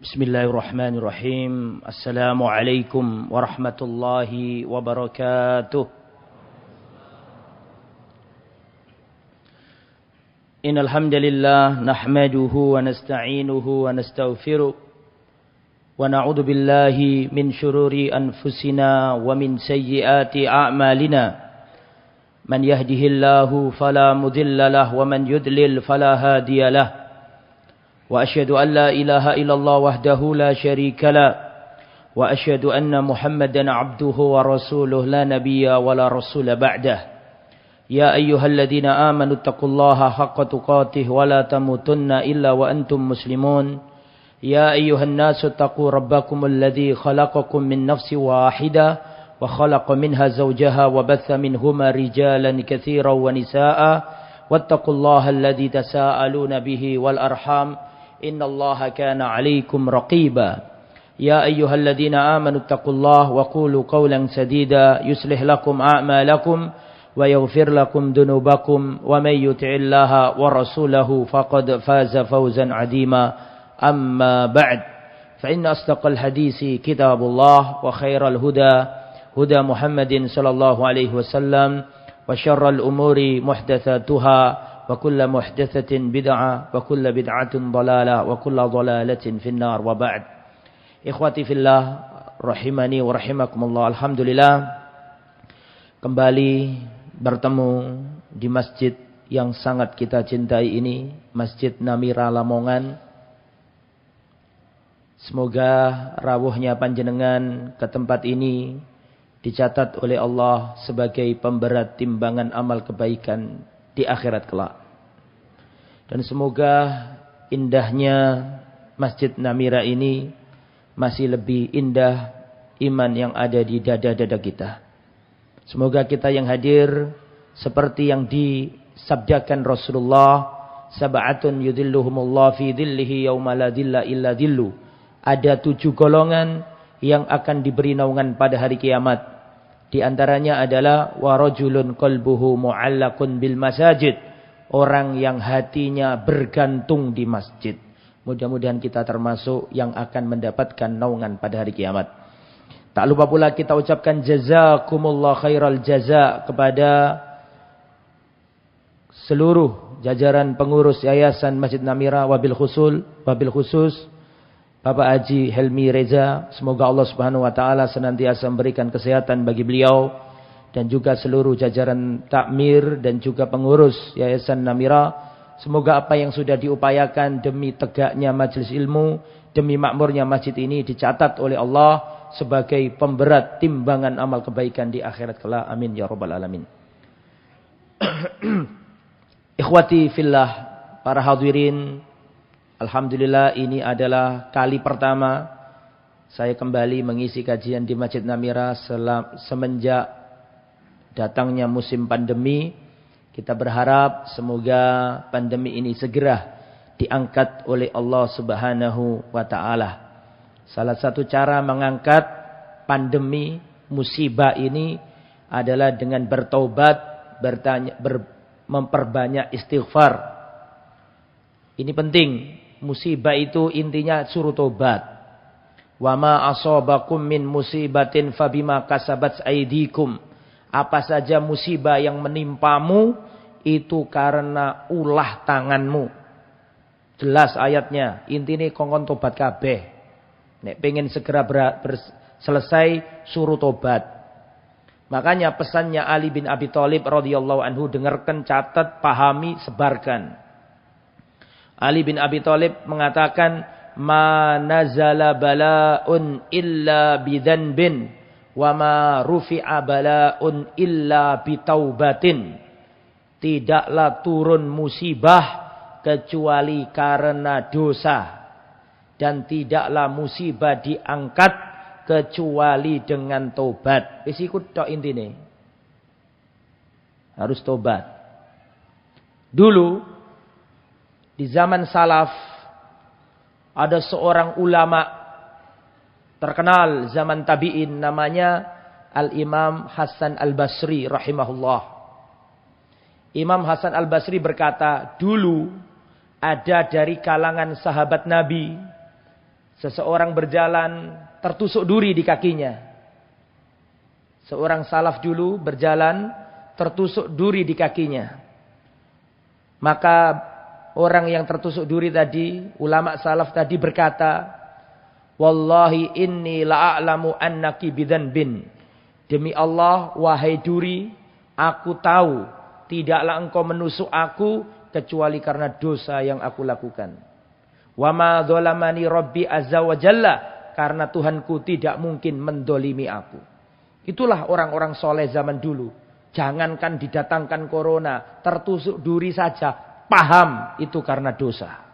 Bismillahirrahmanirrahim. Assalamualaikum warahmatullahi wabarakatuh. Innal hamdalillah nahmaduhu wa nasta'inuhu wa nastaghfiruh wa na'udzu billahi min shururi anfusina wa min sayyiati a'malina. Man yahdihillahu fala mudilla lahu wa man yudlil fala hadiya lahu. وأشهد أن لا إله إلا الله وحده لا شريك له وأشهد أن محمدا عبده ورسوله لا نبي ولا رسول بعده يا أيها الذين آمنوا اتقوا الله حق تقاته ولا تموتن إلا وأنتم مسلمون يا أيها الناس اتقوا ربكم الذي خلقكم من نفس واحدة وخلق منها زوجها وبث منهما رجالا كثيرا ونساء واتقوا الله الذي تساءلون به والأرحام إن الله كان عليكم رقيبا يا أيها الذين آمنوا اتقوا الله وقولوا قولا سديدا يصلح لكم أعمالكم ويغفر لكم ذنوبكم ومن يطع الله ورسوله فقد فاز فوزا عظيما أما بعد فإن أصدق الحديث كتاب الله وخير الهدى هدى محمد صلى الله عليه وسلم وشر الأمور محدثاتها وكل محدثة بدعة وكل بدعة ضلالة وكل ضلالة في النار وبعد إخواتي في الله rahimani wa rahimakumullah. Alhamdulillah kembali bertemu di masjid yang sangat kita cintai ini, Masjid Namira Lamongan. Semoga rawuhnya panjenengan ke tempat ini dicatat oleh Allah sebagai pemberat timbangan amal kebaikan di akhirat kelak. Dan semoga indahnya Masjid Namira ini masih lebih indah iman yang ada di dada-dada kita. Semoga kita yang hadir seperti yang disabdakan Rasulullah, sab'atun yudhilluhumullah fi dhillihi yauma la dhilla illa dhillu. Ada 7 golongan yang akan diberi naungan pada hari kiamat. Di antaranya adalah wa rajulun qalbuhu mu'allaqun bil masajid. Orang yang hatinya bergantung di masjid. Mudah-mudahan kita termasuk yang akan mendapatkan naungan pada hari kiamat. Tak lupa pula kita ucapkan jazakumullah khairal jaza kepada seluruh jajaran pengurus Yayasan Masjid Namira wabil khusus Bapak Haji Helmi Reza. Semoga Allah Subhanahu wa taala senantiasa memberikan kesehatan bagi beliau dan juga seluruh jajaran takmir dan juga pengurus Yayasan Namira. Semoga apa yang sudah diupayakan demi tegaknya majelis ilmu, demi makmurnya masjid ini dicatat oleh Allah sebagai pemberat timbangan amal kebaikan di akhirat kelak. Amin ya rabbal alamin. Ikhwati fillah, para hadirin, alhamdulillah ini adalah kali pertama saya kembali mengisi kajian di Masjid Namira semenjak datangnya musim pandemi. Kita berharap semoga pandemi ini segera diangkat oleh Allah Subhanahu wa taala. Salah satu cara mengangkat pandemi musibah ini adalah dengan bertaubat, memperbanyak istighfar. Ini penting. Musibah itu intinya suruh tobat. Wa ma asabakum min musibatin fabima kasabat aydikum. Apa saja musibah yang menimpamu itu karena ulah tanganmu. Jelas ayatnya. Intine kongkon tobat kabeh. Nek pengen segera selesai suruh tobat. Makanya pesannya Ali bin Abi Thalib radhiyallahu anhu, dengarkan, catat, pahami, sebarkan. Ali bin Abi Thalib mengatakan, ma nazala bala'un illa bidzanbin wa ma rufi'a bala'un illa bitaubatin. Tidaklah turun musibah kecuali karena dosa, dan tidaklah musibah diangkat kecuali dengan tobat. Wis iku tok intine. Harus tobat. Dulu di zaman salaf ada seorang ulama terkenal zaman tabi'in, namanya Al-Imam Hasan Al-Basri rahimahullah. Imam Hasan Al-Basri berkata, dulu ada dari kalangan sahabat Nabi Seseorang berjalan tertusuk duri di kakinya. Seorang salaf dulu berjalan tertusuk duri di kakinya. Maka orang yang tertusuk duri tadi, ulama salaf tadi berkata, "Wallahi inni la'alamu annaki bidzanbin." Demi Allah, wahai duri, aku tahu tidaklah engkau menusuk aku kecuali karena dosa yang aku lakukan. Wa ma dzalamani rabbi azza wa jalla, karena Tuhanku tidak mungkin mendolimi aku. Itulah orang-orang soleh zaman dulu. Jangankan didatangkan corona, tertusuk duri saja, paham itu karena dosa.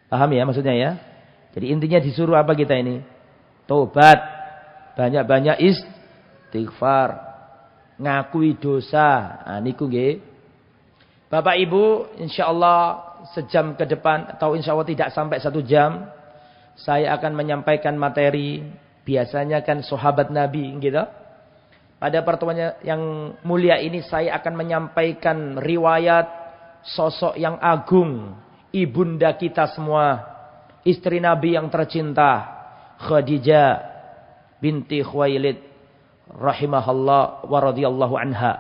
Paham ya maksudnya ya? Jadi intinya disuruh apa kita ini? Tobat, banyak-banyak istighfar, ngakui dosa. Nah, niku nggih. Bapak Ibu, insyaallah sejam ke depan atau insyaallah tidak sampai 1 jam, saya akan menyampaikan materi. Biasanya kan sahabat Nabi gitu. Pada pertemuan yang mulia ini saya akan menyampaikan riwayat sosok yang agung, ibunda kita semua, istri Nabi yang tercinta, Khadijah binti Khuwailid rahimahullah wa radhiyallahu anha.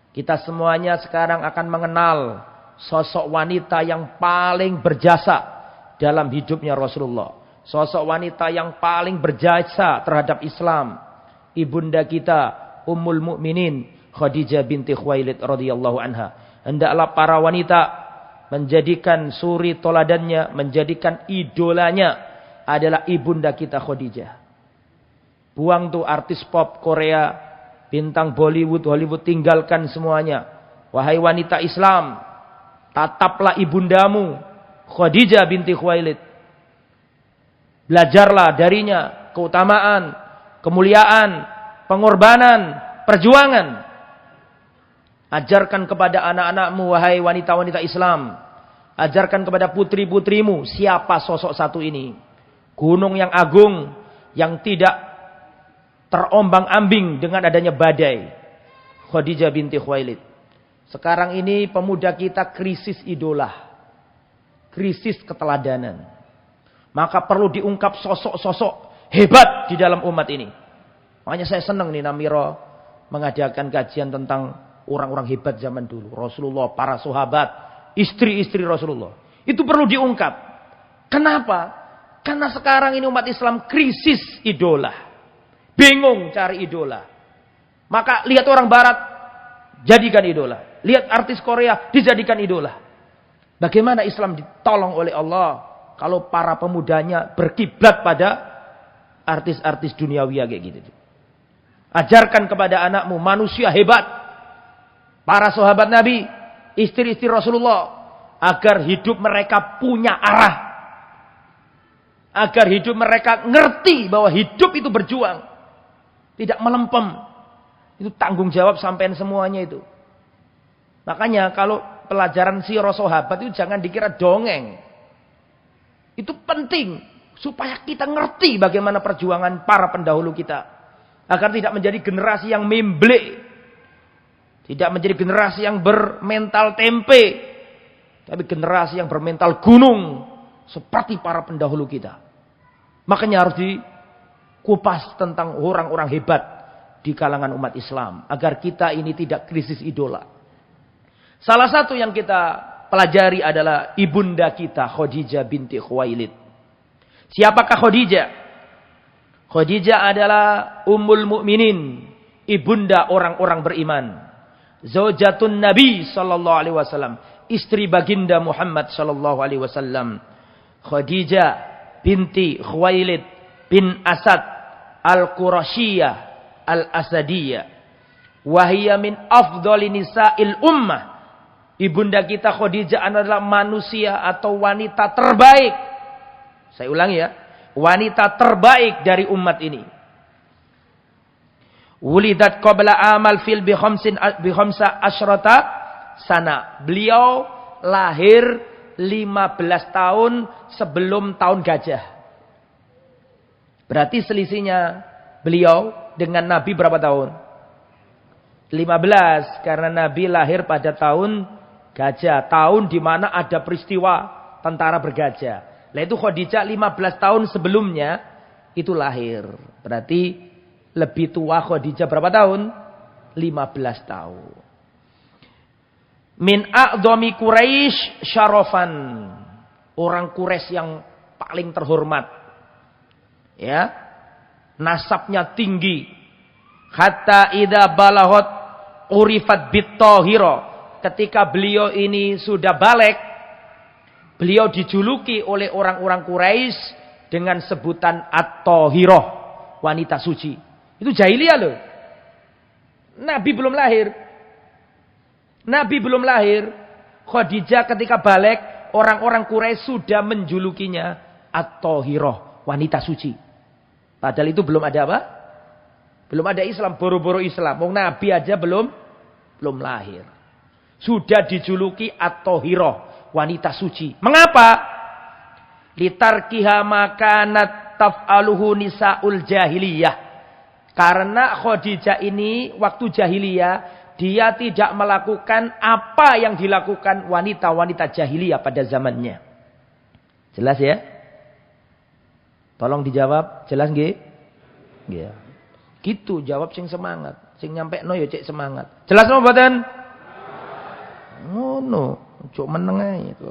Kita semuanya sekarang akan mengenal sosok wanita yang paling berjasa dalam hidupnya Rasulullah. Sosok wanita yang paling berjasa terhadap Islam. Ibunda kita Ummul Mukminin Khadijah binti Khuwailid radhiyallahu anha. Hendaklah para wanita menjadikan suri toladannya, menjadikan idolanya adalah ibunda kita Khadijah. Buang tuh artis pop Korea, bintang Bollywood, Hollywood, tinggalkan semuanya. Wahai wanita Islam, tataplah ibundamu Khadijah binti Khuwailid. Belajarlah darinya keutamaan, kemuliaan, pengorbanan, perjuangan. Ajarkan kepada anak-anakmu, wahai wanita-wanita Islam. Ajarkan kepada putri-putrimu siapa sosok satu ini. Gunung yang agung, yang tidak terombang-ambing dengan adanya badai. Khadijah binti Khuwailid. Sekarang ini pemuda kita krisis idola. Krisis keteladanan. Maka perlu diungkap sosok-sosok hebat di dalam umat ini. Makanya saya senang nih Namiro mengadakan kajian tentang orang-orang hebat zaman dulu. Rasulullah, para sahabat, istri-istri Rasulullah. Itu perlu diungkap. Kenapa? Karena sekarang ini umat Islam krisis idola. Bingung cari idola. Maka lihat orang barat, jadikan idola. Lihat artis Korea, dijadikan idola. Bagaimana Islam ditolong oleh Allah kalau para pemudanya berkiblat pada artis-artis duniawi kayak gitu. Ajarkan kepada anakmu manusia hebat, para sahabat Nabi, istri-istri Rasulullah, agar hidup mereka punya arah. Agar hidup mereka ngerti bahwa hidup itu berjuang. Tidak melempem. Itu tanggung jawab sampean semuanya itu. Makanya kalau pelajaran sirah sahabat itu jangan dikira dongeng. Itu penting supaya kita ngerti bagaimana perjuangan para pendahulu kita. Agar tidak menjadi generasi yang memblek. Tidak menjadi generasi yang bermental tempe. Tapi generasi yang bermental gunung. Seperti para pendahulu kita. Makanya harus dikupas tentang orang-orang hebat di kalangan umat Islam. Agar kita ini tidak krisis idola. Salah satu yang kita pelajari adalah ibunda kita Khadijah binti Khuwailid. Siapakah Khadijah? Khadijah adalah Ummul Mukminin, ibunda orang-orang beriman. Zaujatun Nabi sallallahu alaihi wasallam, istri baginda Muhammad sallallahu alaihi wasallam. Khadijah binti Khuwailid bin Asad al-Qurasyiyah al-Asadiyah. Wahia min afdhali nisa'il ummah. Ibunda kita Khadijah adalah manusia atau wanita terbaik. Saya ulangi ya. Wanita terbaik dari umat ini. Wulidat qabla amal fil bi khamsa asyrata sana. Beliau lahir 15 tahun sebelum tahun gajah. Berarti selisihnya beliau dengan Nabi berapa tahun? 15, karena Nabi lahir pada tahun gajah. Tahun di mana ada peristiwa tentara bergajah. Lah itu Khadijah 15 tahun sebelumnya itu lahir. Berarti lebih tua Khadijah berapa tahun? 15 tahun. Min a'dhami Quraisy syarafan. Orang Quraisy yang paling terhormat. Ya. Nasabnya tinggi. Hatta idza balaghat urifat bit-tahira. Ketika beliau ini sudah balik, beliau dijuluki oleh orang-orang Quraisy dengan sebutan At-Tahirah, wanita suci. Itu jahiliyah loh. Nabi belum lahir. Nabi belum lahir. Khadijah ketika balik, orang-orang Quraisy sudah menjulukinya At-Tahirah, wanita suci. Padahal itu belum ada apa? Belum ada Islam, boro-boro Islam. Wong Nabi aja belum lahir. Sudah dijuluki At-Tahirah, wanita suci. Mengapa? Litarkiha makanat taf'aluhu nisaul jahiliyah. Karena Khadijah ini waktu jahiliyah dia tidak melakukan apa yang dilakukan wanita-wanita jahiliyah pada zamannya. Jelas ya? Tolong dijawab, jelas nggih? Nggih. Gitu jawab sing semangat, sing nyampekno ya cek semangat. Jelas napa mboten? Ngono, cuk meneng ae itu.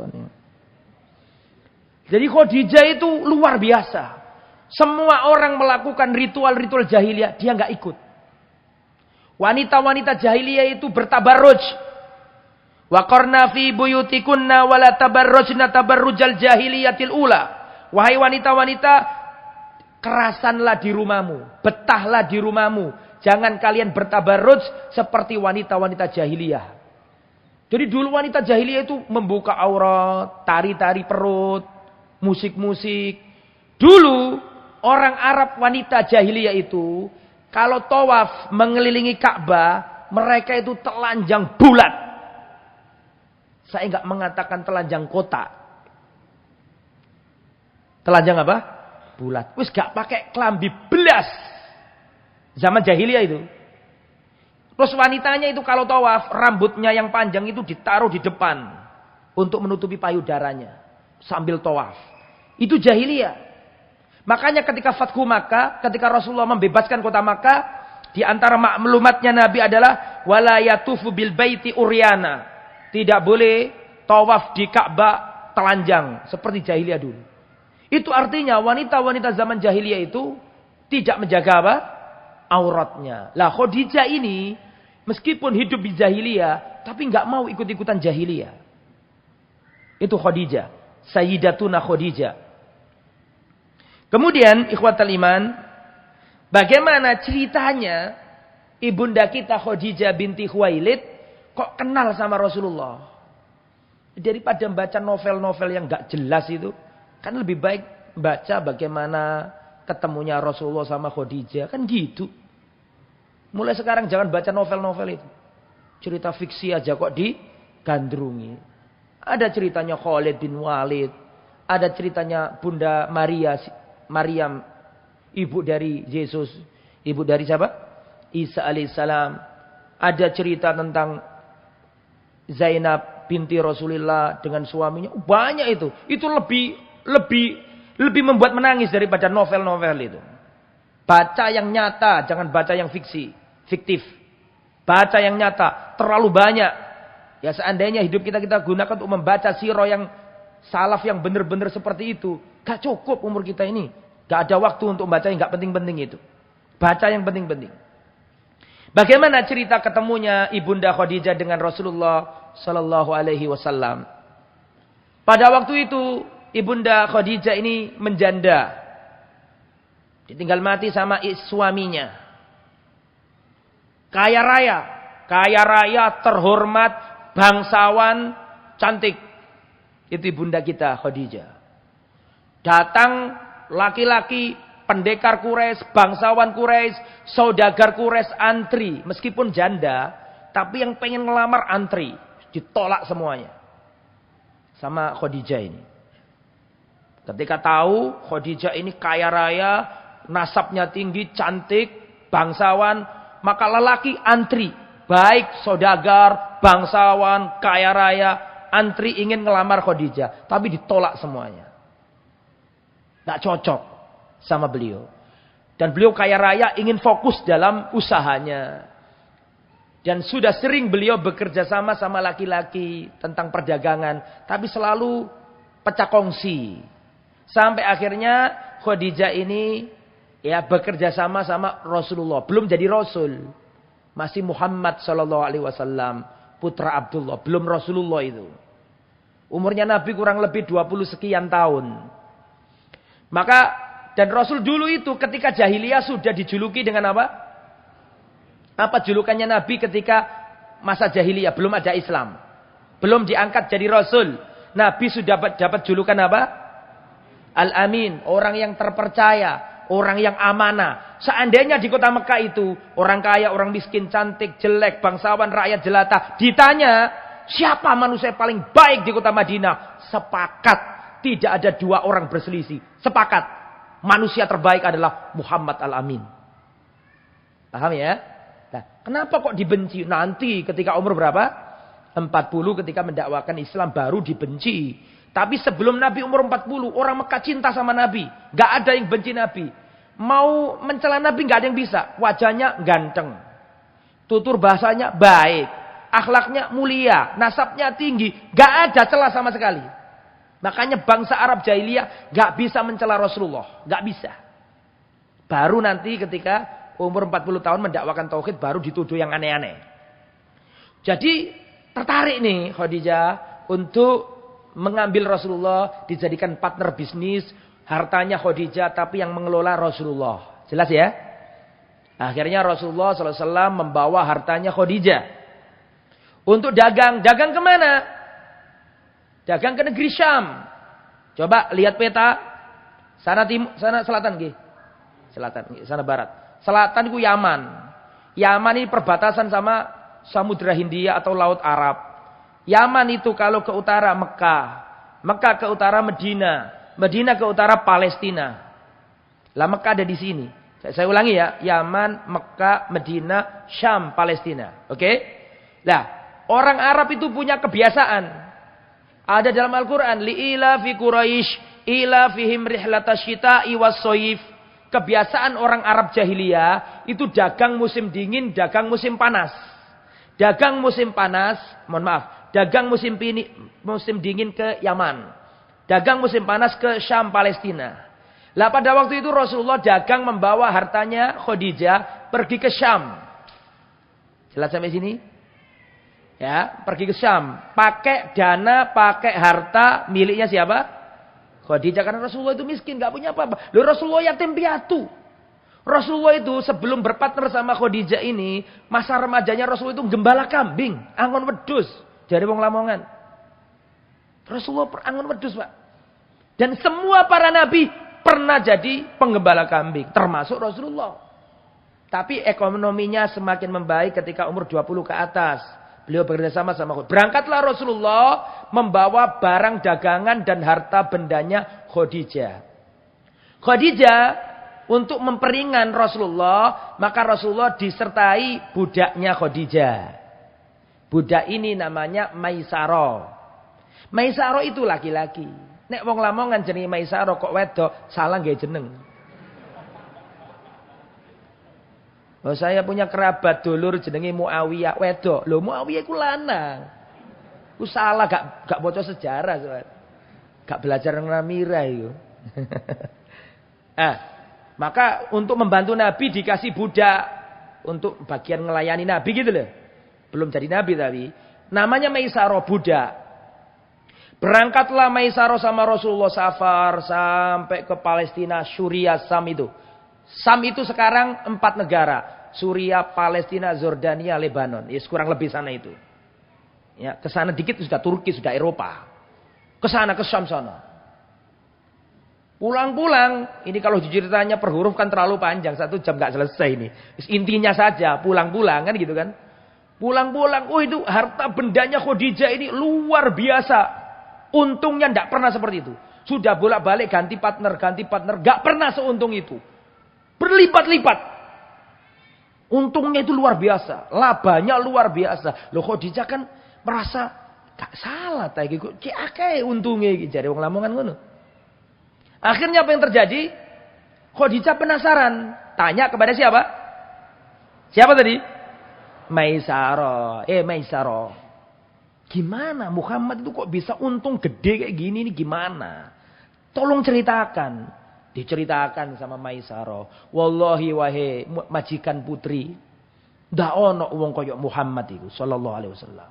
Jadi Khadijah itu luar biasa. Semua orang melakukan ritual-ritual jahiliyah, dia enggak ikut. Wanita-wanita jahiliyah itu bertabarruj. Wa qarna fi buyutikunna wa la tabarrujna tabarrujal jahiliyatil ula. Wahai wanita-wanita, kerasanlah di rumahmu, betahlah di rumahmu. Jangan kalian bertabarruj seperti wanita-wanita jahiliyah. Jadi dulu wanita jahiliyah itu membuka aurat, tari-tari perut, musik-musik. Dulu orang Arab wanita jahiliyah itu kalau tawaf mengelilingi Ka'bah, mereka itu telanjang bulat. Saya enggak mengatakan telanjang kotak. Telanjang apa? Bulat. Wis gak pakai kelambi belas. Zaman jahiliyah itu. Terus wanitanya itu kalau tawaf, rambutnya yang panjang itu ditaruh di depan untuk menutupi payudaranya sambil tawaf. Itu jahiliyah. Makanya ketika Fathu Makkah, ketika Rasulullah membebaskan kota Makkah, di antara maklumatnya Nabi adalah wala yatufu bil baiti uryana. Tidak boleh tawaf di Ka'bah telanjang seperti jahiliyah dulu. Itu artinya wanita-wanita zaman jahiliyah itu tidak menjaga apa? Auratnya. Lah Khadijah ini meskipun hidup di jahiliyah tapi enggak mau ikut-ikutan jahiliyah. Itu Khadijah, Sayyidatuna Khadijah. Kemudian ikhwatal iman, bagaimana ceritanya ibunda kita Khadijah binti Khuwailid kok kenal sama Rasulullah? Daripada membaca novel-novel yang enggak jelas itu, kan lebih baik baca bagaimana ketemunya Rasulullah sama Khadijah. Kan gitu. Mulai sekarang jangan baca novel-novel itu. Cerita fiksi aja kok digandrungi. Ada ceritanya Khalid bin Walid. Ada ceritanya Bunda Maryam. Ibu dari Yesus. Ibu dari siapa? Isa alaihissalam. Ada cerita tentang Zainab binti Rasulullah dengan suaminya. Banyak itu. Itu lebih membuat menangis daripada novel-novel itu. Baca yang nyata, jangan baca yang fiktif. Baca yang nyata, terlalu banyak. Ya seandainya hidup kita gunakan untuk membaca sirah yang salaf yang benar-benar seperti itu, gak cukup umur kita ini. Gak ada waktu untuk membaca yang gak penting-penting itu. Baca yang penting-penting. Bagaimana cerita ketemunya ibunda Khadijah dengan Rasulullah sallallahu alaihi wasallam? Pada waktu itu ibunda Khadijah ini menjanda. Ditinggal mati sama suaminya. Kaya raya, terhormat, bangsawan, cantik. Itu ibunda kita Khadijah. Datang laki-laki, pendekar Quraisy, bangsawan Quraisy, saudagar Quraisy antri. Meskipun janda, tapi yang pengen ngelamar antri. Ditolak semuanya. Sama Khadijah ini. Ketika tahu Khadijah ini kaya raya, nasabnya tinggi, cantik, bangsawan, maka lelaki antri. Baik saudagar, bangsawan, kaya raya, antri ingin ngelamar Khadijah. Tapi ditolak semuanya. Nggak cocok sama beliau. Dan beliau kaya raya ingin fokus dalam usahanya. Dan sudah sering beliau bekerja sama laki-laki tentang perdagangan. Tapi selalu pecah kongsi. Sampai akhirnya Khadijah ini ya bekerja sama Rasulullah. Belum jadi Rasul. Masih Muhammad SAW. Putra Abdullah. Belum Rasulullah itu. Umurnya Nabi kurang lebih 20 sekian tahun. Maka dan Rasul dulu itu ketika jahiliyah sudah dijuluki dengan apa? Apa julukannya Nabi ketika masa jahiliyah? Belum ada Islam. Belum diangkat jadi Rasul. Nabi sudah dapat julukan apa? Al-Amin. Orang yang terpercaya. Orang yang amanah. Seandainya di kota Mekah itu. Orang kaya, orang miskin, cantik, jelek, bangsawan, rakyat jelata. Ditanya, siapa manusia paling baik di kota Madinah? Sepakat. Tidak ada dua orang berselisih. Sepakat. Manusia terbaik adalah Muhammad Al-Amin. Paham ya? Nah, kenapa kok dibenci? Nanti ketika umur berapa? 40 ketika mendakwakan Islam baru dibenci. Tapi sebelum Nabi umur 40, orang Mekah cinta sama Nabi. Gak ada yang benci Nabi. Mau mencela Nabi gak ada yang bisa. Wajahnya ganteng. Tutur bahasanya baik. Akhlaknya mulia. Nasabnya tinggi. Gak ada celah sama sekali. Makanya bangsa Arab jahiliyah gak bisa mencela Rasulullah. Gak bisa. Baru nanti ketika umur 40 tahun mendakwakan tauhid baru dituduh yang aneh-aneh. Jadi tertarik nih Khadijah untuk mengambil Rasulullah. Dijadikan partner bisnis. Hartanya Khadijah tapi yang mengelola Rasulullah. Jelas ya? Akhirnya Rasulullah SAW membawa hartanya Khadijah. Untuk dagang. Dagang kemana? Dagang ke negeri Syam. Coba lihat peta. Sana timur, sana selatan nggih. Selatan, sana barat. Selatan itu Yaman. Yaman ini perbatasan sama Samudra Hindia atau Laut Arab. Yaman itu kalau ke utara Mekah. Mekah ke utara Medina. Medina ke utara Palestina. Lah Mekah ada di sini. Saya ulangi ya. Yaman, Mekah, Medina, Syam, Palestina. Oke? Nah, orang Arab itu punya kebiasaan. Ada dalam Al-Quran. Li'ila fi Quraisy ila fihim rihlatasyita'i was-soyif. Kebiasaan orang Arab jahiliyah. Itu dagang musim dingin, dagang musim panas. Dagang musim panas. Mohon maaf. Dagang musim dingin ke Yaman. Dagang musim panas ke Syam, Palestina. Lah pada waktu itu Rasulullah dagang membawa hartanya Khadijah. Pergi ke Syam. Jelas sampai sini? Ya, pergi ke Syam, pakai dana, pakai harta miliknya siapa? Khadijah. Karena Rasulullah itu miskin, gak punya apa-apa. Loh, Rasulullah yatim piatu. Rasulullah itu sebelum berpartner sama Khadijah ini, masa remajanya Rasulullah itu gembala kambing, angon wedhus, dari wong Lamongan. Rasulullah angon wedhus, Pak. Dan semua para nabi pernah jadi penggembala kambing, termasuk Rasulullah. Tapi ekonominya semakin membaik ketika umur 20 ke atas. Beliau bekerja sama berangkatlah Rasulullah membawa barang dagangan dan harta bendanya Khadijah. Khadijah untuk memperingan Rasulullah, maka Rasulullah disertai budaknya Khadijah. Budak ini namanya Maisaro. Maisaro itu laki-laki. Nek wong Lamongan jenenge Maisaro kok wedok, salah nggih jeneng. Oh, saya punya kerabat dulur jenenge Muawiyah wedok. Lho Muawiyah iku lanang. Ku salah gak baca sejarah soalnya. Gak belajar nang Namira iku. Maka untuk membantu Nabi dikasih budak untuk bagian melayani Nabi gitu loh. Belum jadi Nabi tapi namanya Maisaro budak. Berangkatlah Maisaro sama Rasulullah safar sampai ke Palestina, Syria, Sam itu. Sam itu sekarang 4 negara. Suria, Palestina, Jordania, Lebanon. Ya kurang lebih sana itu. Ya, ke sana dikit sudah Turki, sudah Eropa. Ke sana, ke Syam sana. Pulang-pulang, ini kalau ceritanya per huruf kan terlalu panjang, 1 jam gak selesai ini. Intinya saja, pulang-pulang kan gitu kan. Pulang-pulang, oh itu harta bendanya Khadijah ini luar biasa. Untungnya tidak pernah seperti itu. Sudah bolak-balik ganti partner, gak pernah seuntung itu. Berlipat-lipat. Untungnya itu luar biasa. Labanya luar biasa. Loh Khadijah kan merasa gak salah. Cek akeh untungnya. Jari wong Lamongan ngono. Akhirnya apa yang terjadi? Khadijah penasaran. Tanya kepada siapa? Siapa tadi? Maisarah. Maisarah. Gimana Muhammad itu kok bisa untung gede kayak gini? Ini gimana? Tolong ceritakan. Diceritakan sama Maisarah. Wallahi wahai majikan putri. Ndak ono wong koyok Muhammad itu. Sallallahu alaihi wasallam.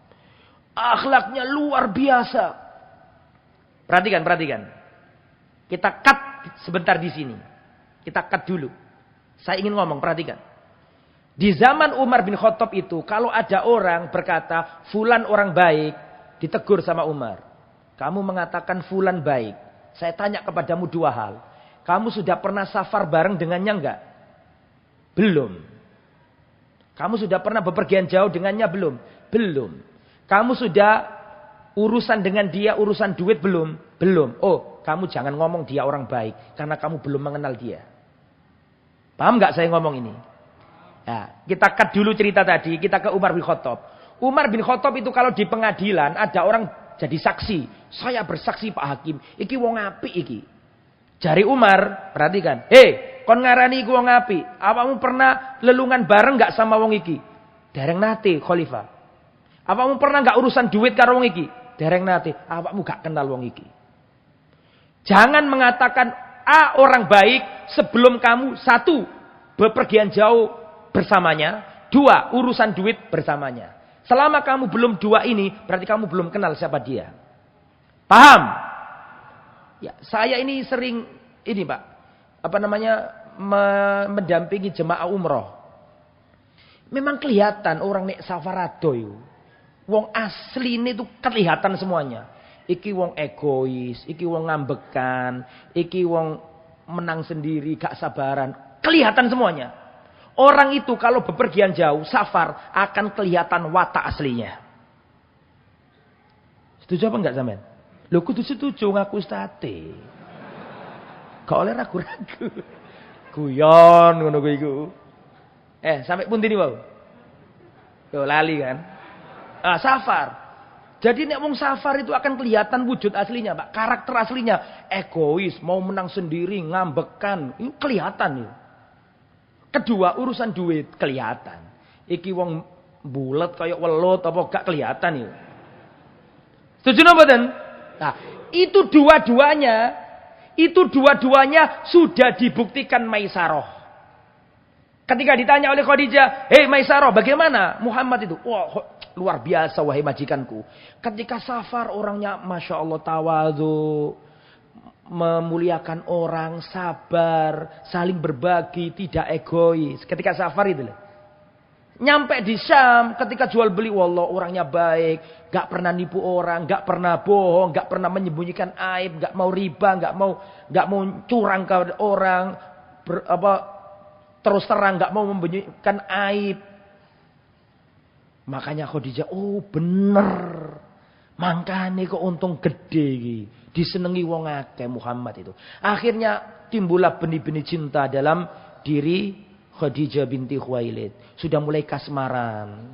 Akhlaknya luar biasa. Perhatikan. Kita cut sebentar di sini. Kita cut dulu. Saya ingin ngomong, perhatikan. Di zaman Umar bin Khattab itu, kalau ada orang berkata, fulan orang baik, ditegur sama Umar. Kamu mengatakan fulan baik. Saya tanya kepadamu dua hal. Kamu sudah pernah safar bareng dengannya enggak? Belum. Kamu sudah pernah bepergian jauh dengannya belum? Belum. Kamu sudah urusan dengan dia, urusan duit belum? Belum. Oh, kamu jangan ngomong dia orang baik. Karena kamu belum mengenal dia. Paham nggak saya ngomong ini? Nah, kita cut dulu cerita tadi. Kita ke Umar bin Khattab. Umar bin Khattab itu kalau di pengadilan ada orang jadi saksi. Saya bersaksi Pak Hakim. Iki wong apik iki. Jari Umar, perhatikan. Kon ngarani iku wong apik. Apamu pernah lelungan bareng nggak sama wong iki? Dereng nate, Khalifah. Apamu pernah nggak urusan duit karo wong iki? Dereng nate. Apamu gak kenal wong iki? Jangan mengatakan orang baik sebelum kamu satu bepergian jauh bersamanya, dua urusan duit bersamanya. Selama kamu belum dua ini, berarti kamu belum kenal siapa dia. Paham? Ya, saya ini sering ini Pak, mendampingi jemaah umroh. Memang kelihatan orang nek safarado itu. Wong asli ini tuh kelihatan semuanya. Iki wong egois, iki wong ngambekan, iki wong menang sendiri, gak sabaran. Kelihatan semuanya. Orang itu kalau bepergian jauh, safar, akan kelihatan watak aslinya. Setuju apa enggak sampean? Lho kudu setuju ngaku state. Gak oleh ragu-ragu. Guyon ngono kuwi iku. Sampai pundi ni wau? Yo lali kan. Safar. Jadi nek wong safar itu akan kelihatan wujud aslinya, Pak. Karakter aslinya egois, mau menang sendiri, ngambekan, itu kelihatan itu. Kedua, urusan duit kelihatan. Iki wong bulet kayak welut apa gak kelihatan itu. Setuju napa ten? Nah, itu dua-duanya sudah dibuktikan Maisarah. Ketika ditanya oleh Khadijah, "Hei Maisarah, bagaimana Muhammad itu?" Wah, luar biasa wahai majikanku. Ketika safar orangnya Masya Allah tawadhu, memuliakan orang, sabar, saling berbagi, tidak egois. Ketika safar itu loh. Nyampe di Syam, ketika jual beli, wallah orangnya baik, gak pernah nipu orang, gak pernah bohong, gak pernah menyembunyikan aib, gak mau riba, gak mau curang ke orang, terus terang gak mau menyembunyikan aib. Makanya Khadijah, oh bener. Makanya kok untung gede iki. Disenengi wong akeh Muhammad itu. Akhirnya timbullah benih-benih cinta dalam diri Khadijah binti Khuwailid. Sudah mulai kasmaran.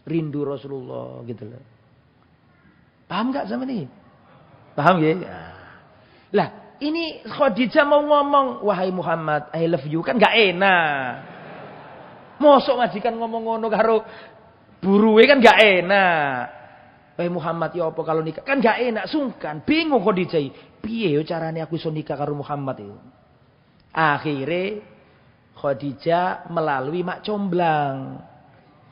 Rindu Rasulullah gitu loh. Paham gak sama ini? Paham ya? Lah, ini Khadijah mau ngomong, wahai Muhammad, I love you, kan gak enak. Mosok majikan ngomong ngono karo buruwe kan gak enak. Wahai Muhammad, ya apa kalau nikah? Kan gak enak, sungkan, bingung Khadijah. Piye yo carane aku iso nikah karo Muhammad itu? Akhirnya Khadijah melalui mak comblang.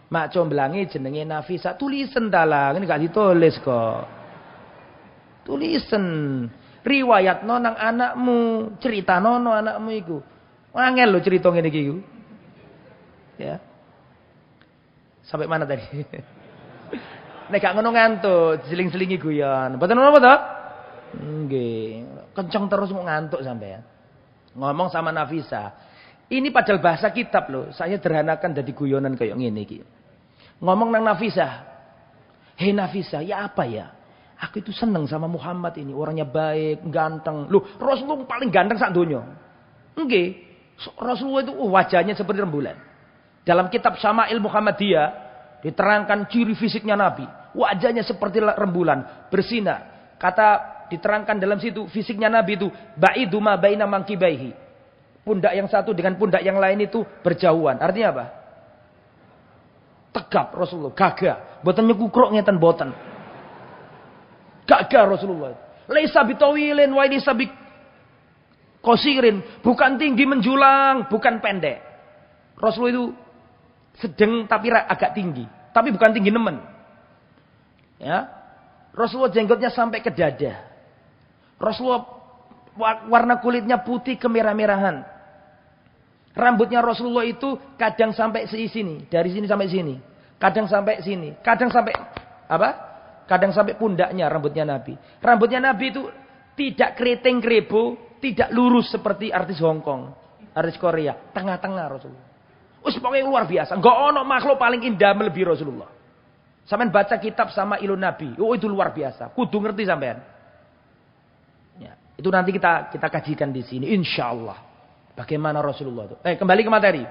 Mak comblangnya jenenge Nafisa. Tulisan dalang, ini gak ditulis kok. Tulisan. Riwayat nonang anakmu, cerita nono anakmu iku. Angel lo cerita ngene iki iku. Ya. Sampai mana tadi? Nek gak ngono ngantuk, seling-selingi guyon. Mboten napa to? Nggih. Kenceng terus mau ngantuk sampean. Ngomong sama Nafisa. Ini padahal bahasa kitab loh. Saya derhanakan dari guyonan kayak ngene iki. Ngomong nang Nafisa. Hei Nafisa, ya apa ya? Aku itu seneng sama Muhammad ini. Orangnya baik, ganteng. Loh, Rasulullah paling ganteng sak donya. Nggih. Rasulullah itu wajahnya seperti rembulan. Dalam kitab Syama'il Muhammadiyah diterangkan ciri fisiknya Nabi. Wajahnya seperti rembulan, bersinar. Kata diterangkan dalam situ fisiknya Nabi itu ba'idu ma baina mankibaihi. Pundak yang satu dengan pundak yang lain itu berjauhan. Artinya apa? Tegap Rasulullah, gagah. Boten nyekukruk ngeten boten. Gagah Rasulullah. Laisa bitawilin wa laisa qasirin, bukan tinggi menjulang, bukan pendek. Rasulullah itu sedang tapi agak tinggi, tapi bukan tinggi nemen. Ya. Rasulullah jenggotnya sampai ke dada. Rasulullah warna kulitnya putih kemerah-merahan. Rambutnya Rasulullah itu kadang sampai sini, dari sini sampai sini. Kadang sampai sini, kadang sampai apa? Kadang sampai pundaknya rambutnya Nabi. Rambutnya Nabi itu tidak keriting keribu, tidak lurus seperti artis Hongkong, artis Korea. Tengah-tengah Rasulullah. Us pokoknya luar biasa. Enggak ono makhluk paling indah melebihi Rasulullah. Sampean baca kitab sama Ilmu Nabi. Oh itu luar biasa. Kudu ngerti sampean. Ya, itu nanti kita kajikan di sini insyaallah. Bagaimana Rasulullah itu. Kembali ke materi.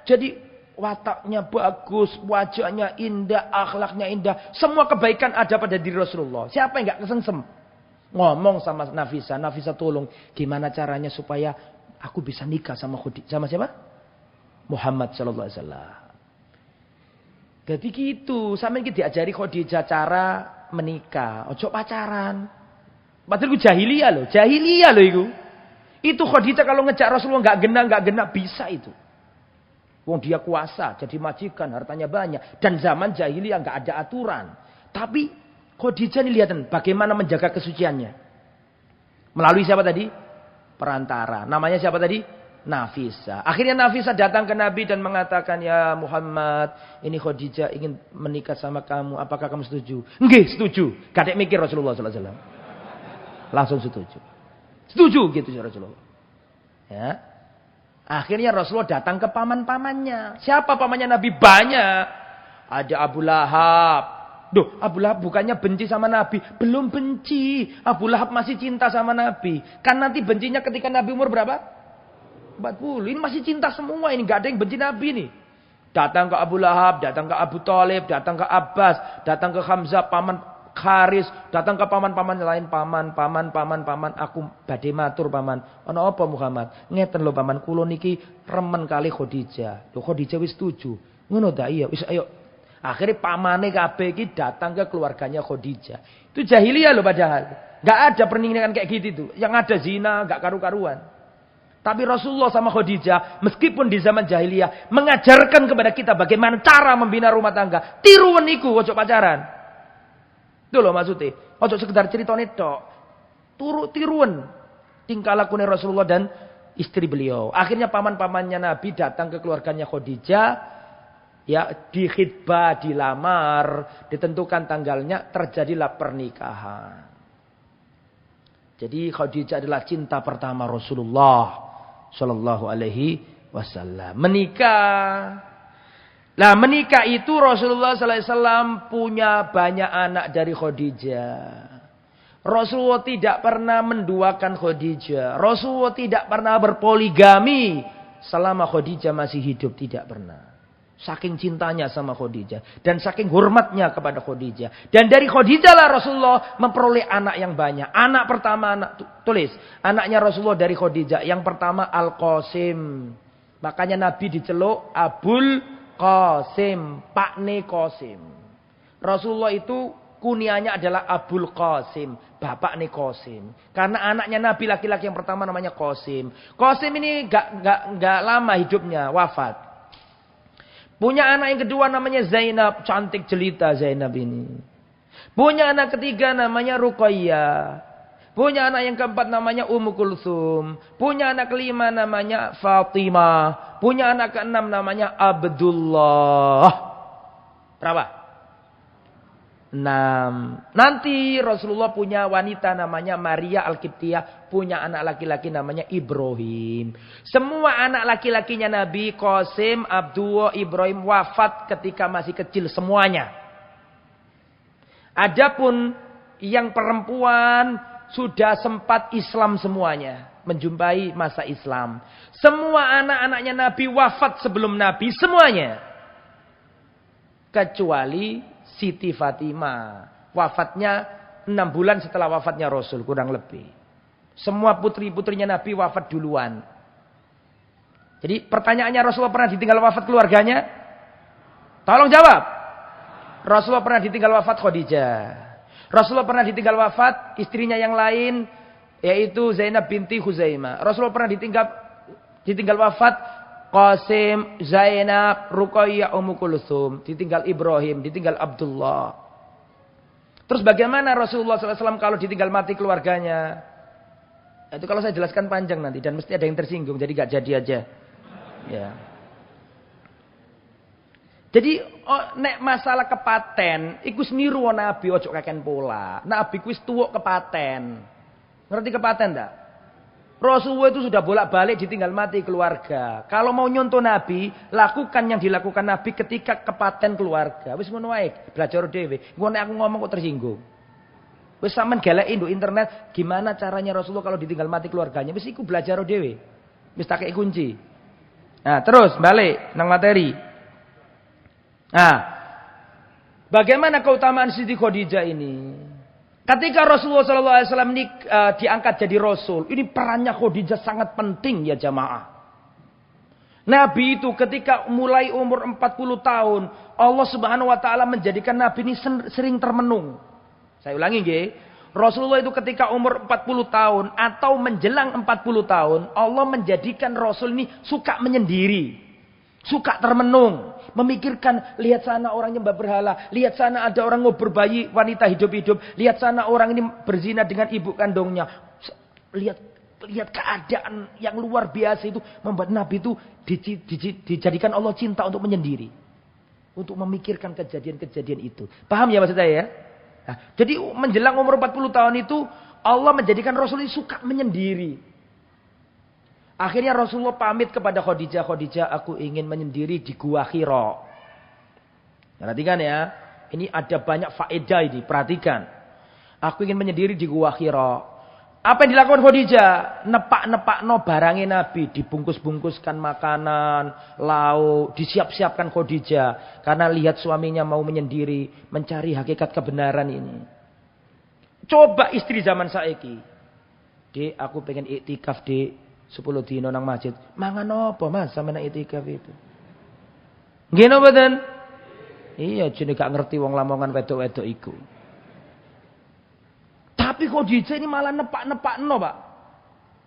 Jadi wataknya bagus, wajahnya indah, akhlaknya indah. Semua kebaikan ada pada diri Rasulullah. Siapa yang enggak kesengsem? Ngomong sama Nafisa. Nafisa tolong. Gimana caranya supaya aku bisa nikah sama sama siapa? Muhammad sallallahu alaihi wasallam. Jadi gitu. Sampai kita diajari Khadijah cara menikah. Ojo pacaran. Padahal itu jahiliyah loh. Jahiliyah loh itu. Itu Khadijah kalau ngejak Rasulullah nggak genah bisa itu. Wong dia kuasa, jadi majikan, hartanya banyak. Dan zaman jahiliyah nggak ada aturan. Tapi Khadijah ini lihat bagaimana menjaga kesuciannya. Melalui siapa tadi? Perantara. Namanya siapa tadi? Nafisa. Akhirnya Nafisa datang ke Nabi dan mengatakan, ya Muhammad, ini Khadijah ingin menikah sama kamu. Apakah kamu setuju? Nggih, setuju. Kadek mikir Rasulullah sallallahu alaihi wasallam. Langsung setuju. Setuju gitu Rasulullah. Ya. Akhirnya Rasulullah datang ke paman-pamannya. Siapa pamannya Nabi? Banyak. Ada Abu Lahab. Duh, Abu Lahab bukannya benci sama Nabi. Belum benci. Abu Lahab masih cinta sama Nabi. Kan nanti bencinya ketika Nabi umur berapa? 40. Ini masih cinta semua. Ini gak ada yang benci Nabi nih. Datang ke Abu Lahab. Datang ke Abu Thalib. Datang ke Abbas. Datang ke Hamzah. Paman Haris, datang ke paman-paman lain, paman, aku badhe matur paman. Ana apa Muhammad? Ngeten lho paman, kula niki remen kali Khadijah. Lho Khadijah wis setuju. Ngono ta iya, wis ayo. Akhirnya pamane kabeh iki datang ke keluarganya Khadijah. Itu jahiliyah lho padahal. Enggak ada pernikahan kayak gitu tuh. Yang ada zina, enggak karu-karuan. Tapi Rasulullah sama Khadijah, meskipun di zaman jahiliyah, mengajarkan kepada kita bagaimana cara membina rumah tangga. Tiruan iku ojo pacaran. Itu loh maksudnya. Ojo sekedar ceritanya tok. Tiruan tingkah lakunya Rasulullah dan istri beliau. Akhirnya paman-pamannya Nabi datang ke keluarganya Khadijah. Ya, dikhitbah, dilamar, ditentukan tanggalnya, terjadilah pernikahan. Jadi Khadijah adalah cinta pertama Rasulullah sallallahu alaihi wasallam. Menikah. Nah menikah itu Rasulullah sallallahu alaihi wasallam punya banyak anak dari Khadijah. Rasulullah tidak pernah menduakan Khadijah. Rasulullah tidak pernah berpoligami selama Khadijah masih hidup, tidak pernah. Saking cintanya sama Khadijah dan saking hormatnya kepada Khadijah. Dan dari Khadijah lah Rasulullah memperoleh anak yang banyak. Anak pertama, tulis, anaknya Rasulullah dari Khadijah. Yang pertama Al-Qasim. Makanya Nabi diceluk Abul Qasim, Pakne Qasim. Rasulullah itu kunianya adalah Abul Qasim, bapakne Qasim. Karena anaknya Nabi laki-laki yang pertama namanya Qasim. Qasim ini gak lama hidupnya, wafat. Punya anak yang kedua namanya Zainab, cantik jelita Zainab ini. Punya anak ketiga namanya Ruqayyah. Punya anak yang keempat namanya Ummu Kulsum. Punya anak kelima namanya Fatimah. Punya anak keenam namanya Abdullah. Berapa? 6. Nanti Rasulullah punya wanita namanya Maria Al-Qibtiyah. Punya anak laki-laki namanya Ibrahim. Semua anak laki-lakinya Nabi Qasim, Abdullah, Ibrahim wafat ketika masih kecil semuanya. Adapun yang perempuan sudah sempat Islam semuanya. Menjumpai masa Islam. Semua anak-anaknya Nabi wafat sebelum Nabi. Semuanya. Kecuali Siti Fatimah. Wafatnya 6 bulan setelah wafatnya Rasul kurang lebih. Semua putri-putrinya Nabi wafat duluan. Jadi pertanyaannya, Rasulullah pernah ditinggal wafat keluarganya? Tolong jawab. Rasulullah pernah ditinggal wafat Khadijah. Rasulullah pernah ditinggal wafat istrinya yang lain, yaitu Zainab binti Khuzaimah. Rasulullah pernah ditinggal wafat Qasim, Zainab, Ruqayyah, Ummu Kulthum. Ditinggal Ibrahim, ditinggal Abdullah. Terus bagaimana Rasulullah SAW kalau ditinggal mati keluarganya? Itu kalau saya jelaskan panjang nanti. Dan mesti ada yang tersinggung. Jadi gak jadi aja. Ya. Jadi nek masalah kepaten. Iku seniru Nabi ojo kaken pola. Nabi kuis tuwuk kepaten. Ngerti kepaten tak? Rasulullah itu sudah bolak-balik ditinggal mati keluarga. Kalau mau nyontoh Nabi, lakukan yang dilakukan Nabi ketika kepaten keluarga. Wis ngono wae, belajar dhewe. Engko nek aku ngomong kok tersinggung. Wis sampean galeki nduk internet gimana caranya Rasulullah kalau ditinggal mati keluarganya. Wis iku belajar dhewe. Wis tak kei kunci. Nah, terus balik nang materi. Nah, bagaimana keutamaan Siti Khadijah ini? Ketika Rasulullah SAW ini diangkat jadi Rasul, ini perannya Khadijah sangat penting ya jamaah. Nabi itu ketika mulai umur 40 tahun, Allah Subhanahu Wa Taala menjadikan Nabi ini sering termenung. Saya ulangi nggih. Rasulullah itu ketika umur 40 tahun atau menjelang 40 tahun, Allah menjadikan Rasul ini suka menyendiri. Suka termenung. Memikirkan, lihat sana orang nyembah berhala. Lihat sana ada orang ngubur bayi wanita hidup-hidup. Lihat sana orang ini berzina dengan ibu kandungnya. Lihat keadaan yang luar biasa itu. Membuat Nabi itu dijadikan Allah cinta untuk menyendiri. Untuk memikirkan kejadian-kejadian itu. Paham ya maksud saya ya? Nah, jadi menjelang umur 40 tahun itu. Allah menjadikan Rasul ini suka menyendiri. Akhirnya Rasulullah pamit kepada Khadijah. Khadijah, aku ingin menyendiri di Gua Hira. Perhatikan ya. Ini ada banyak faedah ini. Perhatikan. Aku ingin menyendiri di Gua Hira. Apa yang dilakukan Khadijah? Nepak-nepakno barangnya Nabi. Dibungkus-bungkuskan makanan, lauk. Disiap-siapkan Khadijah. Karena lihat suaminya mau menyendiri. Mencari hakikat kebenaran ini. Coba istri zaman saiki. Dek, aku pengen iktikaf, Dek. 10 dino nang masjid. Mangan apa Mas sampe nang itikaf itu? Nggih napa mboten? Iya, jene gak ngerti wong Lamongan wedok-wedok iku. Tapi Khadijah ini malah nepak-nepakno, Pak.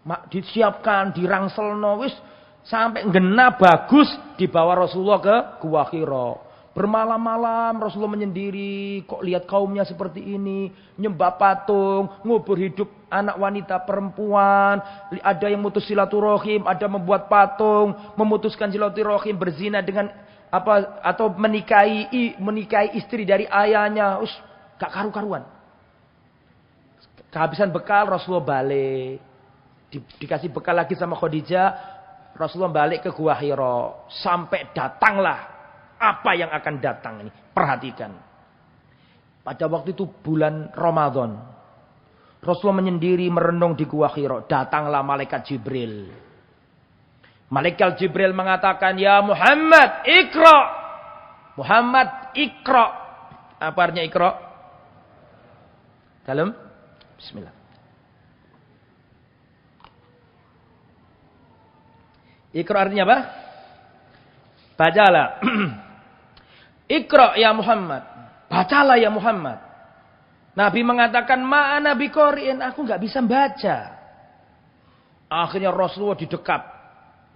Mak disiapkan, dirangselno wis sampai ngena bagus dibawa Rasulullah ke Gua Hira. Bermalam-malam Rasulullah menyendiri, kok lihat kaumnya seperti ini, nyembah patung, ngubur hidup anak wanita perempuan, ada yang mutus silaturahim, ada membuat patung, memutuskan silaturahim, berzina dengan apa atau menikahi istri dari ayahnya, gak karu-karuan. Kehabisan bekal Rasulullah balik, dikasih bekal lagi sama Khadijah, Rasulullah balik ke Gua Hira, sampai datanglah apa yang akan datang ini. Perhatikan. Pada waktu itu bulan Ramadan. Rasulullah menyendiri merenung di Gua Hira. Datanglah malaikat Jibril. Malaikat Jibril mengatakan, "Ya Muhammad, Iqra." Muhammad, Iqra. Apa artinya Iqra? Dalam? Bismillah. Iqra artinya apa? Bacalah. Iqra ya Muhammad. Bacalah ya Muhammad. Nabi mengatakan, ma'ana biqori'in, aku enggak bisa baca. Akhirnya Rasulullah didekap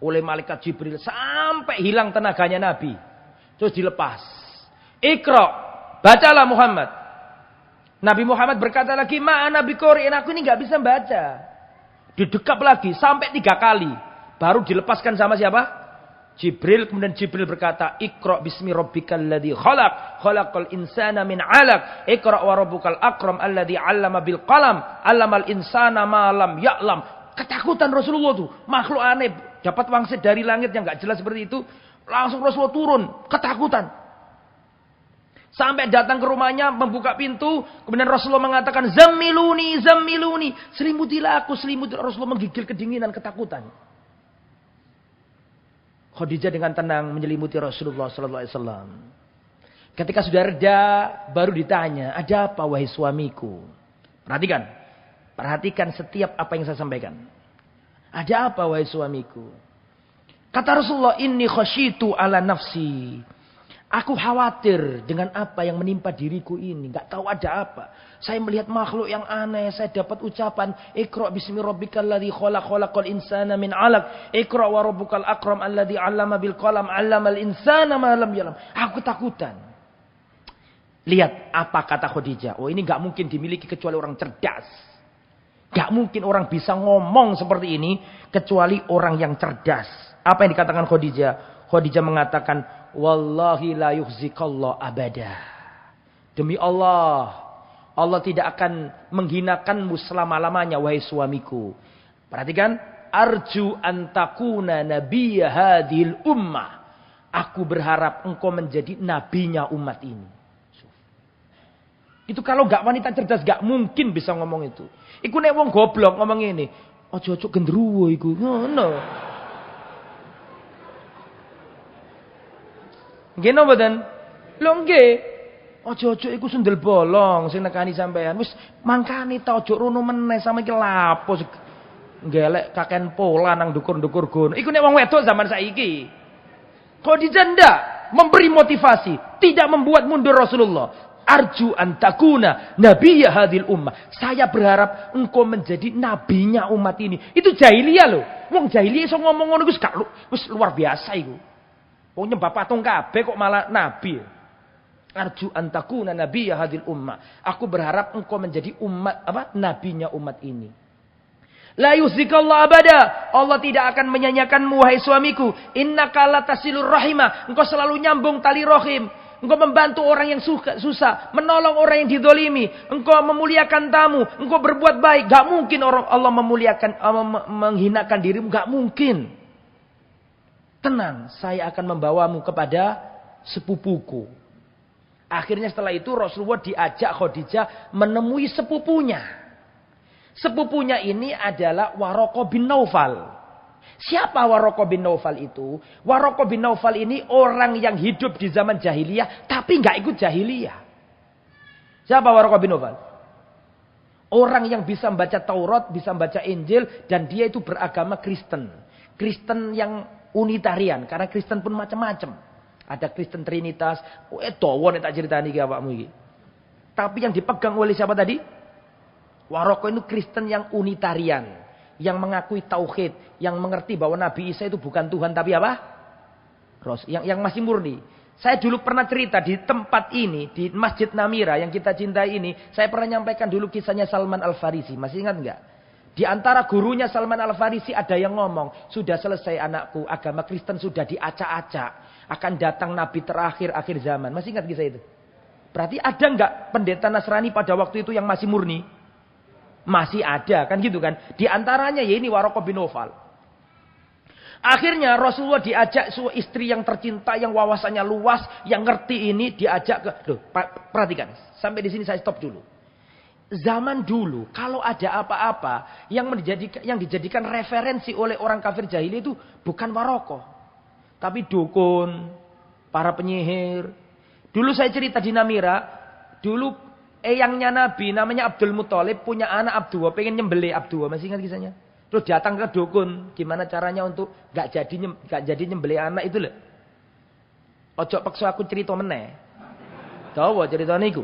oleh malaikat Jibril sampai hilang tenaganya Nabi. Terus dilepas. Iqra, bacalah Muhammad. Nabi Muhammad berkata lagi, ma'ana biqori'in, aku ini enggak bisa baca. Didekap lagi sampai 3 kali. Baru dilepaskan sama siapa? Jibril. Kemudian Jibril berkata, Iqra bismi rabbikal ladzi khalaq, khalaqal insana min 'alaq, Iqra wa rabbukal akram alladzi 'allama bil qalam, 'allamal insana ma lam ya'lam. Ketakutan Rasulullah tuh, makhluk aneh dapat wangsit dari langit yang enggak jelas seperti itu, langsung Rasulullah turun, ketakutan. Sampai datang ke rumahnya, membuka pintu, kemudian Rasulullah mengatakan, "Zammiluni, zammiluni." Selimutilah aku, selimutilah. Rasulullah menggigil kedinginan, ketakutan. Khadijah dengan tenang menyelimuti Rasulullah sallallahu alaihi wasallam. Ketika sudah reda, baru ditanya, "Ada apa wahai suamiku?" Perhatikan. Perhatikan setiap apa yang saya sampaikan. Ada apa wahai suamiku? Kata Rasulullah, inni khasyitu ala nafsi. Aku khawatir dengan apa yang menimpa diriku ini. Gak tahu ada apa. Saya melihat makhluk yang aneh. Saya dapat ucapan. Iqra' bismi rabbikal ladzi khalaq khalaqal insana min 'alaq. Iqra' wa rabbukal akram alladzi 'allama bil qalam 'allamal insana ma lam ya'lam. Aku ketakutan. Lihat apa kata Khadijah. Oh, ini gak mungkin dimiliki kecuali orang cerdas. Gak mungkin orang bisa ngomong seperti ini kecuali orang yang cerdas. Apa yang dikatakan Khadijah? Khadijah mengatakan, wallahi la yukhzikallah abada. Demi Allah, Allah tidak akan menghinakanmu selama-lamanya wahai suamiku. Perhatikan, arju antakuna nabiyya hadhil ummah. Aku berharap engkau menjadi nabinya umat ini. Itu kalau gak wanita cerdas gak mungkin bisa ngomong itu. Iku nek wong goblok ngomong ini, ojo-ojo gendruwo iku. Ngono. Nggih napa mboten? Lho nggih. Ojo-ojo iku sundel bolong sing nekani sampean. Wis mangkane ta ojo rono meneh sampe iki lapo. Ngelek kaken pola nang dukur-dukur gono. Iku nek wong wedok zaman saiki. Khadijah ndak memberi motivasi, tidak membuat mundur Rasulullah. Arju antakuna nabiyya hadhil ummah. Saya berharap engkau menjadi nabinya umat ini. Itu jahiliyah loh. Wong jahiliyah iso ngomong ngono wis luar biasa iku. Wong nyembah patung kabeh kok malah nabi. Arju antakuna nabiyya hadhil ummah. Aku berharap engkau menjadi umat nabinya umat ini. La yuzikallah abada. Allah tidak akan menyanyiakanmu wahai suamiku. Innaka latasilur rahimah. Engkau selalu nyambung tali rahim. Engkau membantu orang yang susah. Menolong orang yang didolimi. Engkau memuliakan tamu. Engkau berbuat baik. Gak mungkin orang Allah menghinakan dirimu. Gak mungkin. Tenang. Saya akan membawamu kepada sepupuku. Akhirnya setelah itu Rasulullah diajak Khadijah menemui sepupunya. Sepupunya ini adalah Waraqah bin Naufal. Siapa Waraqah bin Naufal itu? Waraqah bin Naufal ini orang yang hidup di zaman jahiliyah tapi nggak ikut jahiliyah. Siapa Waraqah bin Naufal? Orang yang bisa membaca Taurat, bisa membaca Injil dan dia itu beragama Kristen. Kristen yang unitarian karena Kristen pun macam-macam. Ada Kristen Trinitas, dawa nek tak critani iki awakmu iki. Tapi yang dipegang oleh siapa tadi? Waraqah itu Kristen yang unitarian. Yang mengakui tauhid. Yang mengerti bahwa Nabi Isa itu bukan Tuhan. Tapi apa? Yang masih murni. Saya dulu pernah cerita di tempat ini. Di Masjid Namira yang kita cintai ini. Saya pernah nyampaikan dulu kisahnya Salman Al-Farisi. Masih ingat enggak? Di antara gurunya Salman Al-Farisi ada yang ngomong. Sudah selesai anakku. Agama Kristen sudah diacak-acak. Akan datang Nabi terakhir akhir zaman. Masih ingat kisah itu? Berarti ada enggak pendeta Nasrani pada waktu itu yang masih murni? Masih ada kan gitu kan. Di antaranya ya ini Waraqah bin Naufal. Akhirnya Rasulullah diajak istri yang tercinta, yang wawasannya luas, yang ngerti ini diajak ke. Loh, perhatikan. Sampai di sini saya stop dulu. Zaman dulu kalau ada apa-apa yang dijadikan referensi oleh orang kafir jahili itu bukan Waraqah. Tapi dukun, para penyihir. Dulu saya cerita di Namira, dulu eyangnya Nabi namanya Abdul Muthalib punya anak Abdullah, pengen nyembelih Abdullah, masih ingat kisahnya? Terus datang ke dukun, gimana caranya untuk gak jadi nyembelih anak itu loh. Ojo paksa aku cerita meneh. Tahu cerita niku.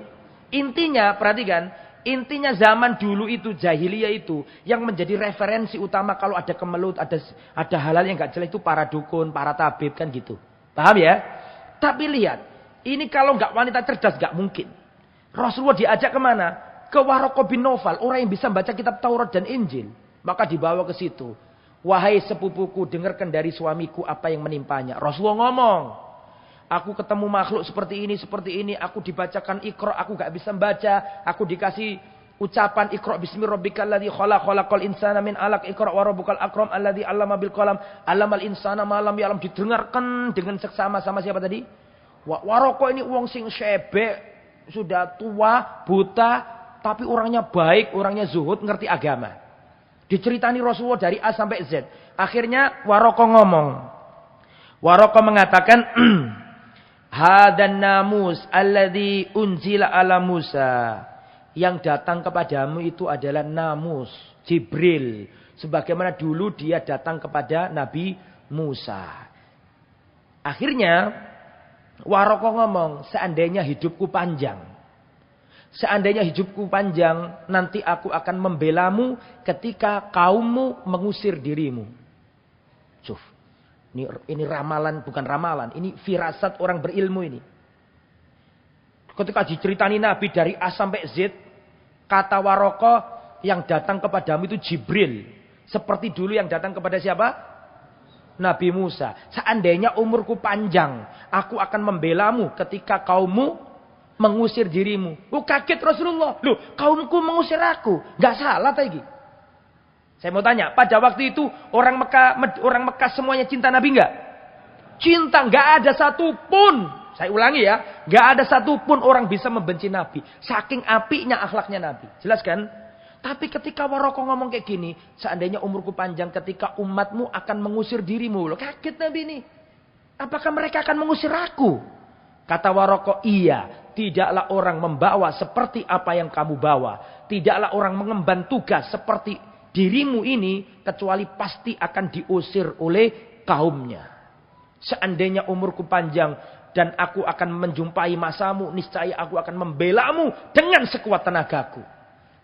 Intinya perhatikan, intinya zaman dulu itu jahiliyah itu yang menjadi referensi utama kalau ada kemelut, ada hal-hal yang gak jelas itu para dukun, para tabib kan gitu. Paham ya? Tapi lihat, ini kalau gak wanita cerdas gak mungkin. Rasulullah diajak kemana? Ke Waraqah bin Naufal. Orang yang bisa baca kitab Taurat dan Injil. Maka dibawa ke situ. Wahai sepupuku, dengarkan dari suamiku apa yang menimpanya. Rasulullah ngomong. Aku ketemu makhluk seperti ini. Aku dibacakan Iqra, aku gak bisa membaca. Aku dikasih ucapan Iqra bismi rabbikal ladzi khalaq khalaqal insana min 'alaq. Iqra wa rabbukal akram alladzi 'allama bil qalam 'allamal insana ma lam ya'lam. Didengarkan dengan seksama sama siapa tadi? Waraqah ini wong sing syebek. Sudah tua, buta, tapi orangnya baik, orangnya zuhud, ngerti agama. Diceritani Rasulullah dari A sampai Z. Akhirnya Waraqah ngomong. Waraqah mengatakan, hadan namus alladzi unzila ala Musa. yang datang kepadamu itu adalah Namus, Jibril. Sebagaimana dulu dia datang kepada Nabi Musa. Akhirnya Waraqah ngomong, seandainya hidupku panjang. Seandainya hidupku panjang, nanti aku akan membelamu ketika kaummu mengusir dirimu. Cuf, ini ramalan, bukan ramalan. Ini firasat orang berilmu ini. Ketika diceritani Nabi dari A sampai Z, kata Waraqah, yang datang kepadamu itu Jibril. Seperti dulu yang datang kepada siapa? Nabi Musa. Seandainya umurku panjang, aku akan membelamu ketika kaummu mengusir dirimu. Kaget Rasulullah. Loh, kaumku mengusir aku. Gak salah tadi. Saya mau tanya, pada waktu itu orang Mekah semuanya cinta Nabi enggak? Cinta, enggak ada satupun. Saya ulangi ya, enggak ada satupun orang bisa membenci Nabi. Saking apiknya akhlaknya Nabi. Jelas kan? Tapi ketika Waraqah ngomong kayak gini, seandainya umurku panjang ketika umatmu akan mengusir dirimu. Loh, kaget Nabi ini. Apakah mereka akan mengusir aku? Kata Waraqah, iya. Tidaklah orang membawa seperti apa yang kamu bawa. Tidaklah orang mengemban tugas seperti dirimu ini. Kecuali pasti akan diusir oleh kaumnya. Seandainya umurku panjang dan aku akan menjumpai masamu, niscaya aku akan membelamu dengan sekuat tenagaku.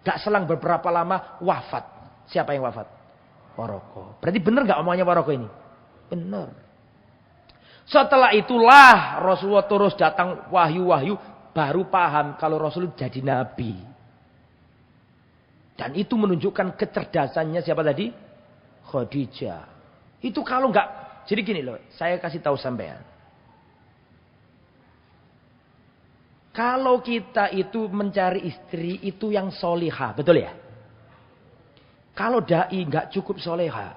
Gak selang beberapa lama wafat. Siapa yang wafat? Waraqah. Berarti benar gak omongannya Waraqah ini? Benar. Setelah itulah Rasulullah terus datang wahyu-wahyu. Baru paham kalau Rasul jadi Nabi. Dan itu menunjukkan kecerdasannya siapa tadi? Khadijah. Itu kalau enggak. Jadi gini loh. Saya kasih tahu sampean. Kalau kita itu mencari istri itu yang solihah. Betul ya? Kalau da'i enggak cukup solihah.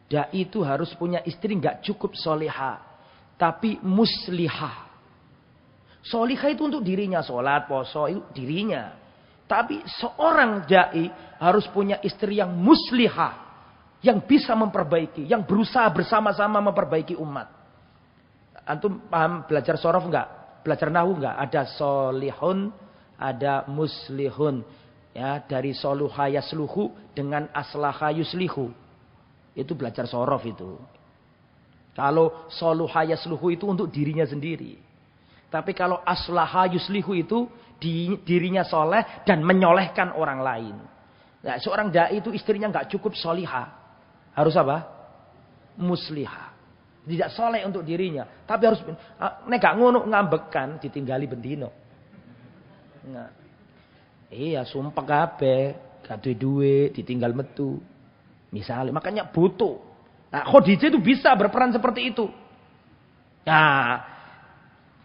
Da'i itu harus punya istri enggak cukup solihah. Tapi muslihah. Solihah itu untuk dirinya. Sholat, poso itu dirinya. Tapi seorang da'i harus punya istri yang muslihah. Yang bisa memperbaiki. Yang berusaha bersama-sama memperbaiki umat. Antum paham belajar sorof enggak? Belajar nahu enggak? Ada solihun. Ada muslihun. Ya, dari soluha yasluhu dengan aslaha yuslihu. Itu belajar sorof itu. Kalau soluha yasluhu itu untuk dirinya sendiri. Tapi kalau aslaha yuslihu itu dirinya soleh dan menyolehkan orang lain. Nah, seorang da'i itu istrinya nggak cukup solihah. Harus apa? Muslihah. Tidak soleh untuk dirinya. Tapi harus, nek gak ngono ngambekan ditinggali bendino. Nah, iya sumpah kabeh. Gak duwe ditinggal metu. Misalnya, makanya butuh. Nah, Khadijah itu bisa berperan seperti itu. Nah,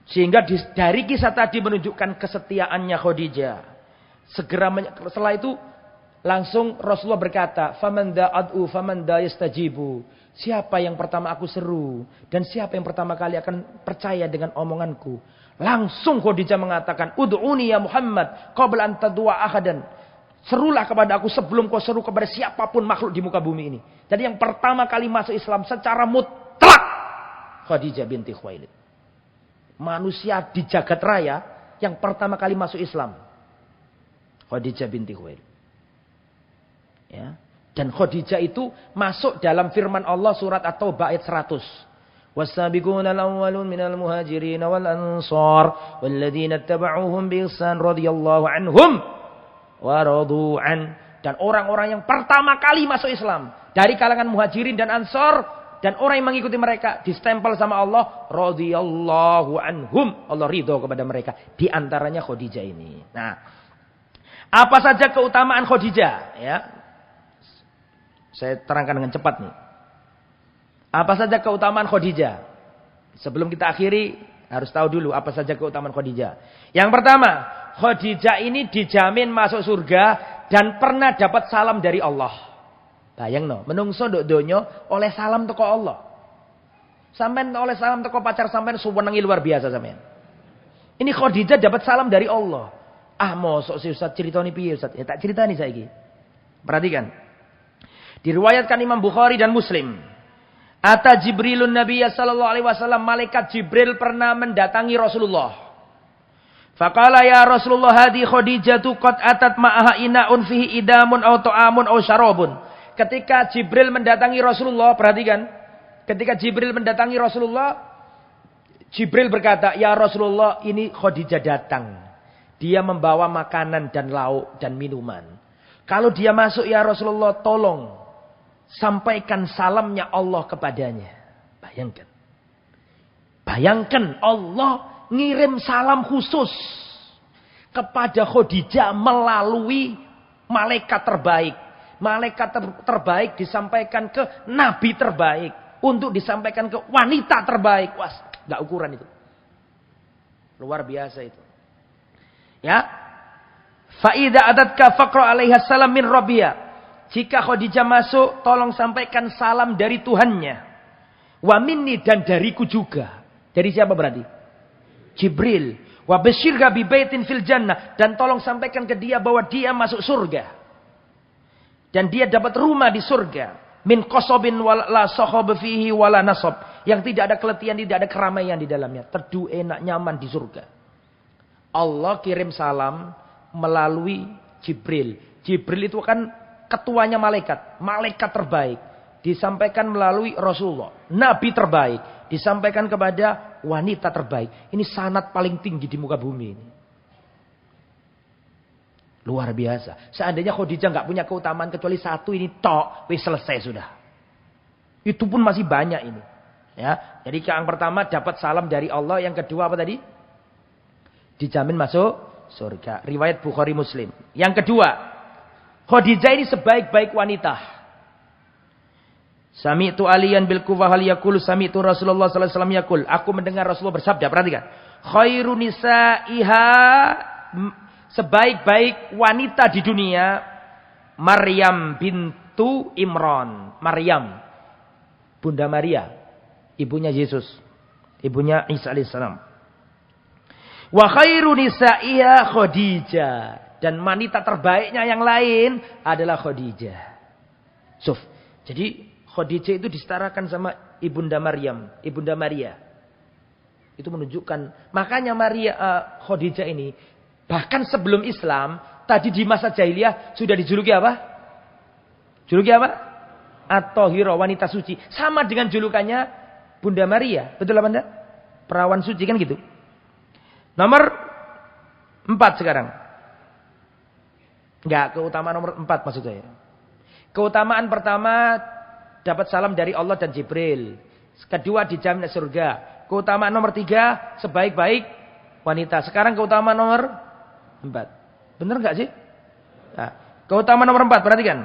sehingga dari kisah tadi menunjukkan kesetiaannya Khadijah. Setelah itu langsung Rasulullah berkata, "Faman da'ad'u faman yastajibu." Siapa yang pertama aku seru dan siapa yang pertama kali akan percaya dengan omonganku? Langsung Khadijah mengatakan, "Ud'uni ya Muhammad qabla an tad'a ahadan." Serulah kepada aku sebelum kau seru kepada siapapun makhluk di muka bumi ini. Jadi yang pertama kali masuk Islam secara mutlak Khadijah binti Khuwailid. Manusia di jagat raya yang pertama kali masuk Islam. Khadijah binti Khuwailid. Ya. Dan Khadijah itu masuk dalam firman Allah surat At-Taubah ayat 100. Was-sabiquna al-awwalun minal muhajirin wal ansar walladzina ittaba'uuhum bi ihsan radhiyallahu anhum wa radu an. Dan orang-orang yang pertama kali masuk Islam dari kalangan muhajirin dan ansar dan orang yang mengikuti mereka distempel sama Allah radhiyallahu anhum. Allah ridho kepada mereka. Di antaranya Khadijah ini. Nah, apa saja keutamaan Khadijah? Ya, saya terangkan dengan cepat nih. Apa saja keutamaan Khadijah? Sebelum kita akhiri harus tahu dulu apa saja keutamaan Khadijah. Yang pertama, Khadijah ini dijamin masuk surga dan pernah dapat salam dari Allah. Bayang no, menungso nduk donya oleh salam teko Allah. Sampeyan oleh salam teko pacar sampeyan suwenengi luar biasa sampeyan. Ini Khadijah dapat salam dari Allah. Ah mosok si Ustaz ceritani piye Ustaz? Ya tak ceritani saiki. Perhatikan. Diriwayatkan Imam Bukhari dan Muslim. Ata Jibrilun Nabiy sallallahu alaihi wasallam, malaikat Jibril pernah mendatangi Rasulullah. Faqala ya Rasulullah hadi Khadijatu qad atat ma'aha ina'un fihi idamun aw ta'amun aw syarabun. Ketika Jibril mendatangi Rasulullah, perhatikan. Ketika Jibril mendatangi Rasulullah, Jibril berkata, "Ya Rasulullah, ini Khadijah datang. Dia membawa makanan dan lauk dan minuman. Kalau dia masuk ya Rasulullah, tolong sampaikan salamnya Allah kepadanya." Bayangkan. Bayangkan Allah ngirim salam khusus kepada Khadijah melalui malaikat terbaik. Malaikat terbaik disampaikan ke nabi terbaik. Untuk disampaikan ke wanita terbaik. Wah, gak ukuran itu. Luar biasa itu. Ya. Fa'idha adatka faqra alaiha salam min Rabbiya. Jika Khadijah masuk, tolong sampaikan salam dari Tuhannya. Wa minni, dan dariku juga. Dari siapa berarti? Jibril. Wa basyirha bi baitin fil jannah, dan tolong sampaikan ke dia bahwa dia masuk surga. Dan dia dapat rumah di surga. Min qasobin wala sahab fihi wala nasab, yang tidak ada keletihan, tidak ada keramaian di dalamnya. Teduh, enak, nyaman di surga. Allah kirim salam melalui Jibril. Jibril itu kan ketuanya malaikat, malaikat terbaik. Disampaikan melalui Rasulullah, nabi terbaik, disampaikan kepada wanita terbaik. Ini sanad paling tinggi di muka bumi ini. Luar biasa. Seandainya Khadijah nggak punya keutamaan kecuali satu ini tok, wis selesai sudah. Itu pun masih banyak ini. Ya, jadi yang pertama dapat salam dari Allah, yang kedua apa tadi? Dijamin masuk surga. Riwayat Bukhari Muslim. Yang kedua, Khadijah ini sebaik-baik wanita. Sami'tu Aliyan bil Kufah hal yaqulu sami'tu Rasulullah sallallahu alaihi wasallam yaqul. Aku mendengar Rasulullah bersabda, perhatikan. Khairu nisaiha, sebaik-baik wanita di dunia, Maryam bintu Imran. Maryam, Bunda Maria, ibunya Yesus, ibunya Isa alaihissalam. Wa khairu nisaiha Khadijah, dan wanita terbaiknya yang lain adalah Khadijah. Jadi Khadijah itu disetarakan sama Ibunda Maryam, Ibunda Maria. Itu menunjukkan, makanya Khadijah ini bahkan sebelum Islam, tadi di masa jahiliyah sudah dijuluki apa? Juluki apa? At-Thahirah, wanita suci. Sama dengan julukannya Bunda Maria. Betul apa enggak? Perawan suci kan gitu. Nomor 4 sekarang. Enggak, keutamaan nomor 4 maksud saya. Keutamaan pertama, dapat salam dari Allah dan Jibril. Kedua, dijamin surga. Keutamaan nomor 3, sebaik-baik wanita. Sekarang keutamaan nomor 4. Benar enggak sih? Nah, keutamaan nomor 4, perhatikan.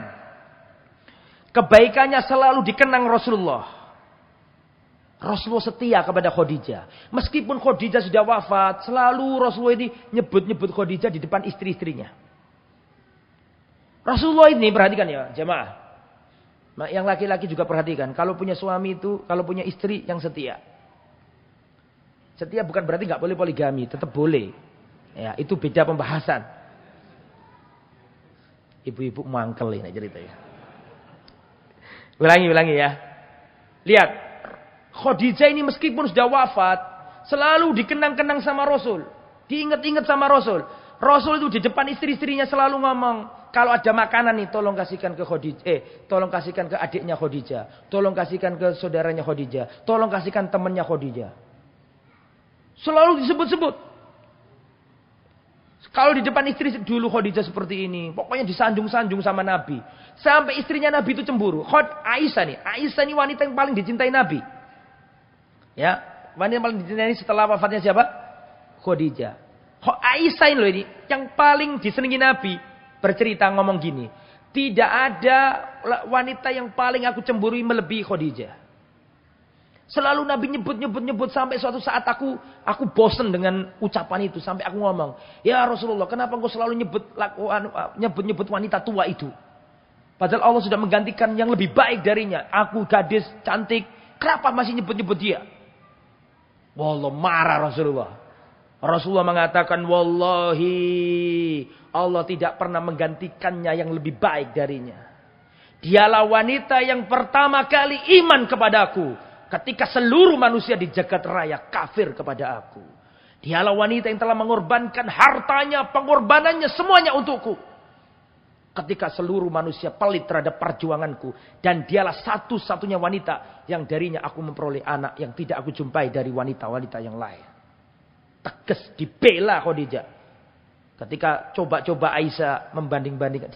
Kebaikannya selalu dikenang Rasulullah. Rasulullah setia kepada Khadijah. Meskipun Khadijah sudah wafat, selalu Rasulullah ini nyebut-nyebut Khadijah di depan istri-istrinya. Rasulullah ini, perhatikan ya jemaah. Yang laki-laki juga perhatikan. Kalau punya suami itu, kalau punya istri yang setia. Setia bukan berarti nggak boleh poligami, tetap boleh. Ya, itu beda pembahasan. Ibu-ibu mangkel ini ceritanya. Ulangi ya. Lihat, Khadijah ini meskipun sudah wafat, selalu dikenang-kenang sama Rasul, diingat-ingat sama Rasul. Rasul itu di depan istri-istrinya selalu ngomong, kalau ada makanan nih, tolong kasihkan ke Khadijah, tolong kasihkan ke adiknya Khadijah, tolong kasihkan ke saudaranya Khadijah, tolong kasihkan temannya Khadijah. Selalu disebut-sebut. Kalau di depan istri dulu Khadijah seperti ini, pokoknya disanjung-sanjung sama Nabi. Sampai istrinya Nabi itu cemburu. Aisyah nih wanita yang paling dicintai Nabi. Ya, wanita yang paling dicintai setelah wafatnya siapa? Khadijah. Aisyah ini loh ini, yang paling disenangi Nabi. Bercerita ngomong gini, tidak ada wanita yang paling aku cemburui melebihi Khadijah. Selalu Nabi nyebut sampai suatu saat aku bosen dengan ucapan itu, sampai aku ngomong, ya Rasulullah, kenapa engkau selalu nyebut wanita tua itu? Padahal Allah sudah menggantikan yang lebih baik darinya. Aku gadis cantik, kenapa masih nyebut dia? Wallah, marah Rasulullah. Rasulullah mengatakan, wallahi, Allah tidak pernah menggantikannya yang lebih baik darinya. Dialah wanita yang pertama kali iman kepadaku ketika seluruh manusia di jagat raya kafir kepada aku. Dialah wanita yang telah mengorbankan hartanya, pengorbanannya semuanya untukku. Ketika seluruh manusia pelit terhadap perjuanganku. Dan dialah satu-satunya wanita yang darinya aku memperoleh anak yang tidak aku jumpai dari wanita-wanita yang lain. Tegas dibela Khadijah. Ketika coba-coba Aisyah membanding-bandingkan.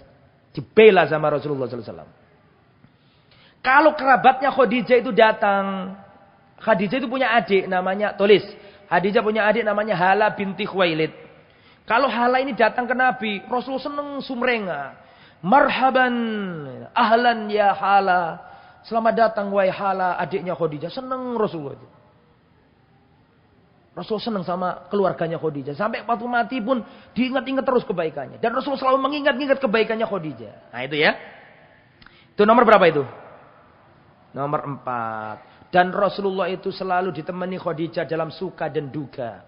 Dibela sama Rasulullah SAW. Kalau kerabatnya Khadijah itu datang. Khadijah itu punya adik namanya, tulis. Khadijah punya adik namanya Hala binti Khuwailid. Kalau Hala ini datang ke Nabi, Rasul senang sumringah. Marhaban, ahlan ya Hala. Selamat datang wahai Hala, adiknya Khadijah. Senang Rasul. Rasul senang sama keluarganya Khadijah. Sampai waktu mati pun diingat-ingat terus kebaikannya. Dan Rasul selalu mengingat-ingat kebaikannya Khadijah. Nah itu ya. Itu nomor berapa itu? Nomor 4. Dan Rasulullah itu selalu ditemani Khadijah dalam suka dan duka.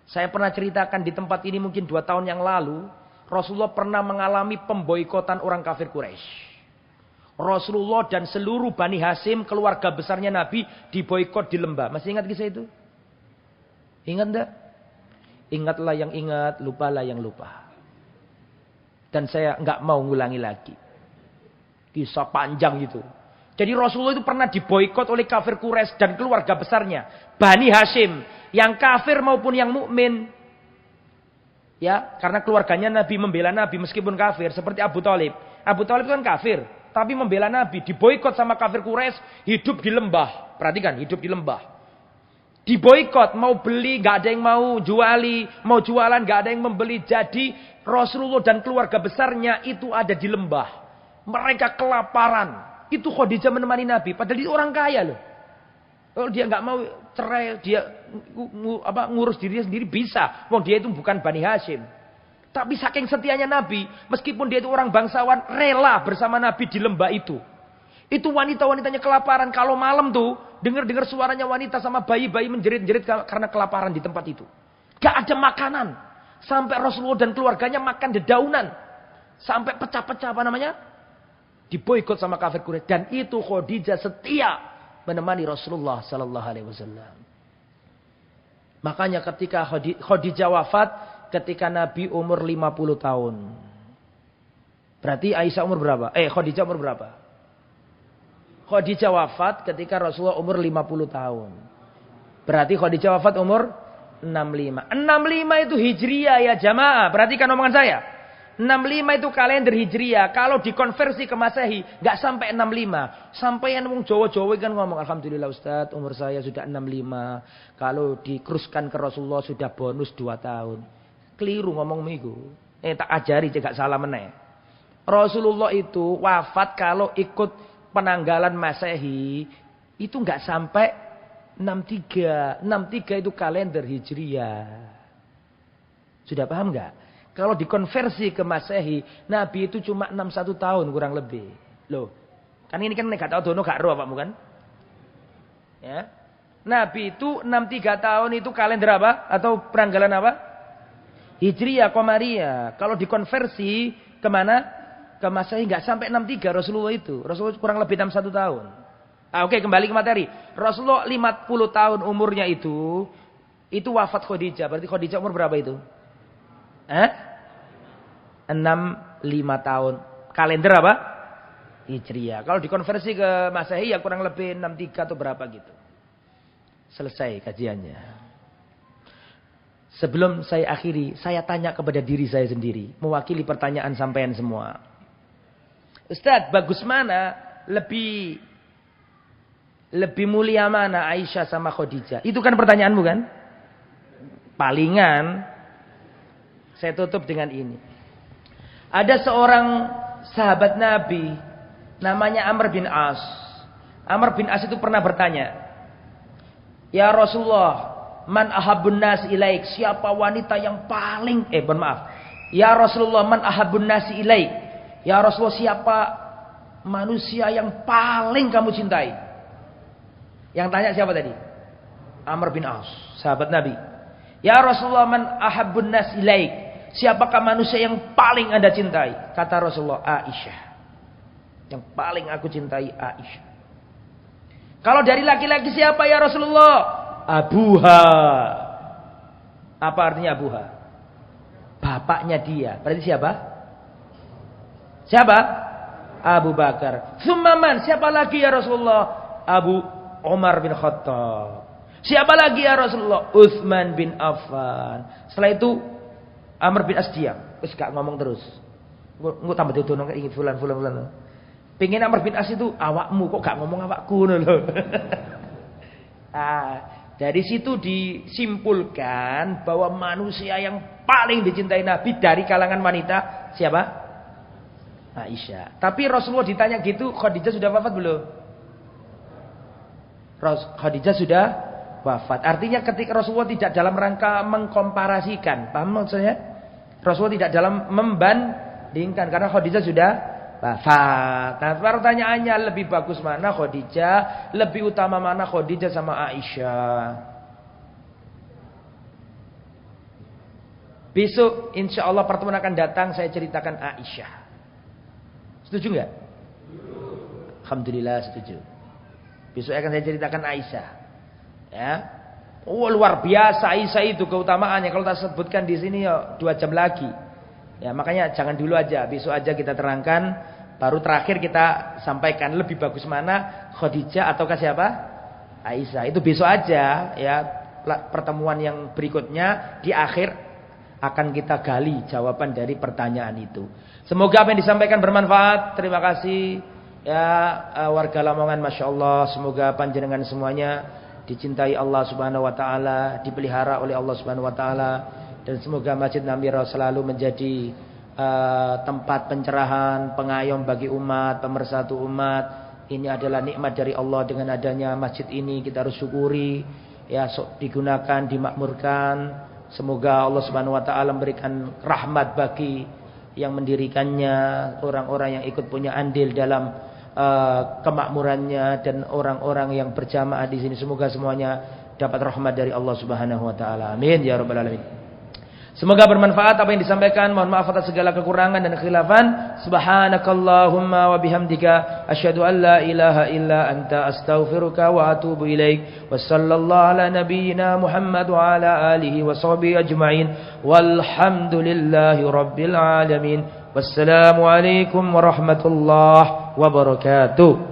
Saya pernah ceritakan di tempat ini mungkin 2 tahun yang lalu. Rasulullah pernah mengalami pemboikotan orang kafir Quraisy. Rasulullah dan seluruh Bani Hashim, keluarga besarnya Nabi, diboikot di lembah. Masih ingat kisah itu? Ingat enggak? Ingatlah yang ingat, lupalah yang lupa. Dan saya enggak mau ngulangi lagi. Kisah panjang itu. Jadi Rasulullah itu pernah diboikot oleh kafir Quraisy dan keluarga besarnya. Bani Hashim. Yang kafir maupun yang mukmin. Ya, karena keluarganya Nabi membela Nabi meskipun kafir. Seperti Abu Thalib. Abu Thalib itu kan kafir. Tapi membela Nabi. Diboikot sama kafir Quraisy. Hidup di lembah. Perhatikan, hidup di lembah. Diboikot. Mau beli, gak ada yang mau juali. Mau jualan, gak ada yang membeli. Jadi Rasulullah dan keluarga besarnya itu ada di lembah. Mereka kelaparan. Itu Khadijah menemani Nabi. Padahal dia orang kaya loh. Kalau dia nggak mau cerai, dia ngurus dirinya sendiri bisa. Wong dia itu bukan Bani Hashim. Tapi saking setianya Nabi, meskipun dia itu orang bangsawan, rela bersama Nabi di lembah itu. Itu wanita-wanitanya kelaparan. Kalau malam tuh, dengar-dengar suaranya wanita sama bayi-bayi menjerit-jerit karena kelaparan di tempat itu. Gak ada makanan. Sampai Rasulullah dan keluarganya makan dedaunan. Sampai pecah-pecah apa namanya? Diboikot sama kafir Quraisy. Dan itu Khadijah setia menemani Rasulullah sallallahu alaihi wasallam. Makanya ketika Khadijah wafat ketika Nabi umur 50 tahun. Berarti Aisyah umur berapa? Khadijah umur berapa? Khadijah wafat ketika Rasulullah umur 50 tahun. Berarti Khadijah wafat umur 65. 65 itu Hijriah ya jamaah. Perhatikan omongan saya. 65 itu kalender Hijriah. Kalau dikonversi ke Masehi, nggak sampai 65. Sampai yang ngomong Jawa-Jawa kan ngomong, Alhamdulillah Ustaz, umur saya sudah 65. Kalau dikruskan ke Rasulullah sudah bonus 2 tahun. Keliru ngomong miku. Tak ajari cegak salah meneh. Rasulullah itu wafat kalau ikut penanggalan Masehi, itu nggak sampai 63. 63 itu kalender Hijriah. Sudah paham nggak? Kalau dikonversi ke Masehi, Nabi itu cuma 61 tahun kurang lebih. Loh, kan ini kan gak tahu dono gak roh apa bukan? Ya. Nabi itu 63 tahun itu kalender apa? Atau penanggalan apa? Hijriah, Qamariyah. Kalau dikonversi kemana? Ke Masehi nggak sampai 63 Rasulullah itu. Rasulullah kurang lebih 61 tahun. Oke, kembali ke materi. Rasulullah 50 tahun umurnya itu wafat Khadijah. Berarti Khadijah umur berapa itu? 65 tahun. Kalender apa? Hijriah. Kalau dikonversi ke Masehi ya kurang lebih 63 atau berapa gitu. Selesai kajiannya. Sebelum saya akhiri, saya tanya kepada diri saya sendiri. Mewakili pertanyaan sampean semua. Ustaz, bagus mana? Lebih mulia mana Aisyah sama Khadijah? Itu kan pertanyaanmu kan? Palingan. Saya tutup dengan ini. Ada seorang sahabat Nabi namanya Amr bin As. Amr bin As itu pernah bertanya, "Ya Rasulullah, man ahabbun nas ilaik?" Siapa wanita yang paling Ya Rasulullah, man ahabbun nas ilaik? Ya Rasulullah, siapa manusia yang paling kamu cintai? Yang tanya siapa tadi? Amr bin As, sahabat Nabi. Ya Rasulullah, man ahabbun nas ilaik? Siapakah manusia yang paling Anda cintai? Kata Rasulullah, Aisyah. Yang paling aku cintai Aisyah. Kalau dari laki-laki siapa ya Rasulullah? Abuha. Apa artinya Abuha? Bapaknya dia. Berarti siapa? Siapa? Abu Bakar. Tsummaman, siapa lagi ya Rasulullah? Abu Umar bin Khattab. Siapa lagi ya Rasulullah? Utsman bin Affan. Setelah itu Amr bin As diam. Wis gak ngomong terus. Engko tambah dudono ingin fulan. Pengen Amr bin As itu awakmu kok gak ngomong awakku lho. Dari situ disimpulkan bahwa manusia yang paling dicintai Nabi dari kalangan wanita siapa? Aisyah. Tapi Rasulullah ditanya gitu, Khadijah sudah wafat belum? Khadijah sudah wafat. Artinya ketika Rasulullah tidak dalam rangka mengkomparasikan, paham maksudnya? Rasulullah tidak dalam membandingkan karena Khadijah sudah wafat. Nah, pertanyaannya lebih bagus mana Khadijah? Lebih utama mana Khadijah sama Aisyah? Besok insya Allah pertemuan akan datang saya ceritakan Aisyah. Setuju nggak? Alhamdulillah setuju. Besok akan saya ceritakan Aisyah. Ya. Oh, luar biasa Aisyah itu keutamaannya. Kalau tak sebutkan di sini ya 2 jam lagi. Ya, makanya jangan dulu aja, besok aja kita terangkan, baru terakhir kita sampaikan lebih bagus mana Khadijah ataukah siapa? Aisyah. Itu besok aja ya. Pertemuan yang berikutnya di akhir akan kita gali jawaban dari pertanyaan itu. Semoga apa yang disampaikan bermanfaat. Terima kasih ya warga Lamongan, Masya Allah. Semoga panjenengan semuanya dicintai Allah Subhanahu Wa Taala, dipelihara oleh Allah Subhanahu Wa Taala, dan semoga Masjid Namira selalu menjadi tempat pencerahan, pengayom bagi umat, pemersatu umat. Ini adalah nikmat dari Allah. Dengan adanya masjid ini kita harus syukuri ya, digunakan, dimakmurkan. Semoga Allah Subhanahu Wa Taala memberikan rahmat bagi yang mendirikannya, orang-orang yang ikut punya andil dalam kemakmurannya, dan orang-orang yang berjamaah di sini. Semoga semuanya dapat rahmat dari Allah Subhanahu Wa Taala. Amin ya rabbal alamin. Semoga bermanfaat apa yang disampaikan. Mohon maaf atas segala kekurangan dan khilafan. Subhanakallahumma wa bihamdika asyhadu an la ilaha illa anta astaghfiruka wa atubu ilaik. Wassallallahu ala nabiyyina Muhammad wa ala alihi wa sahbihi ajma'in. Walhamdulillahi rabbil alamin. Wassalamu alaikum warahmatullahi wabarakatuh.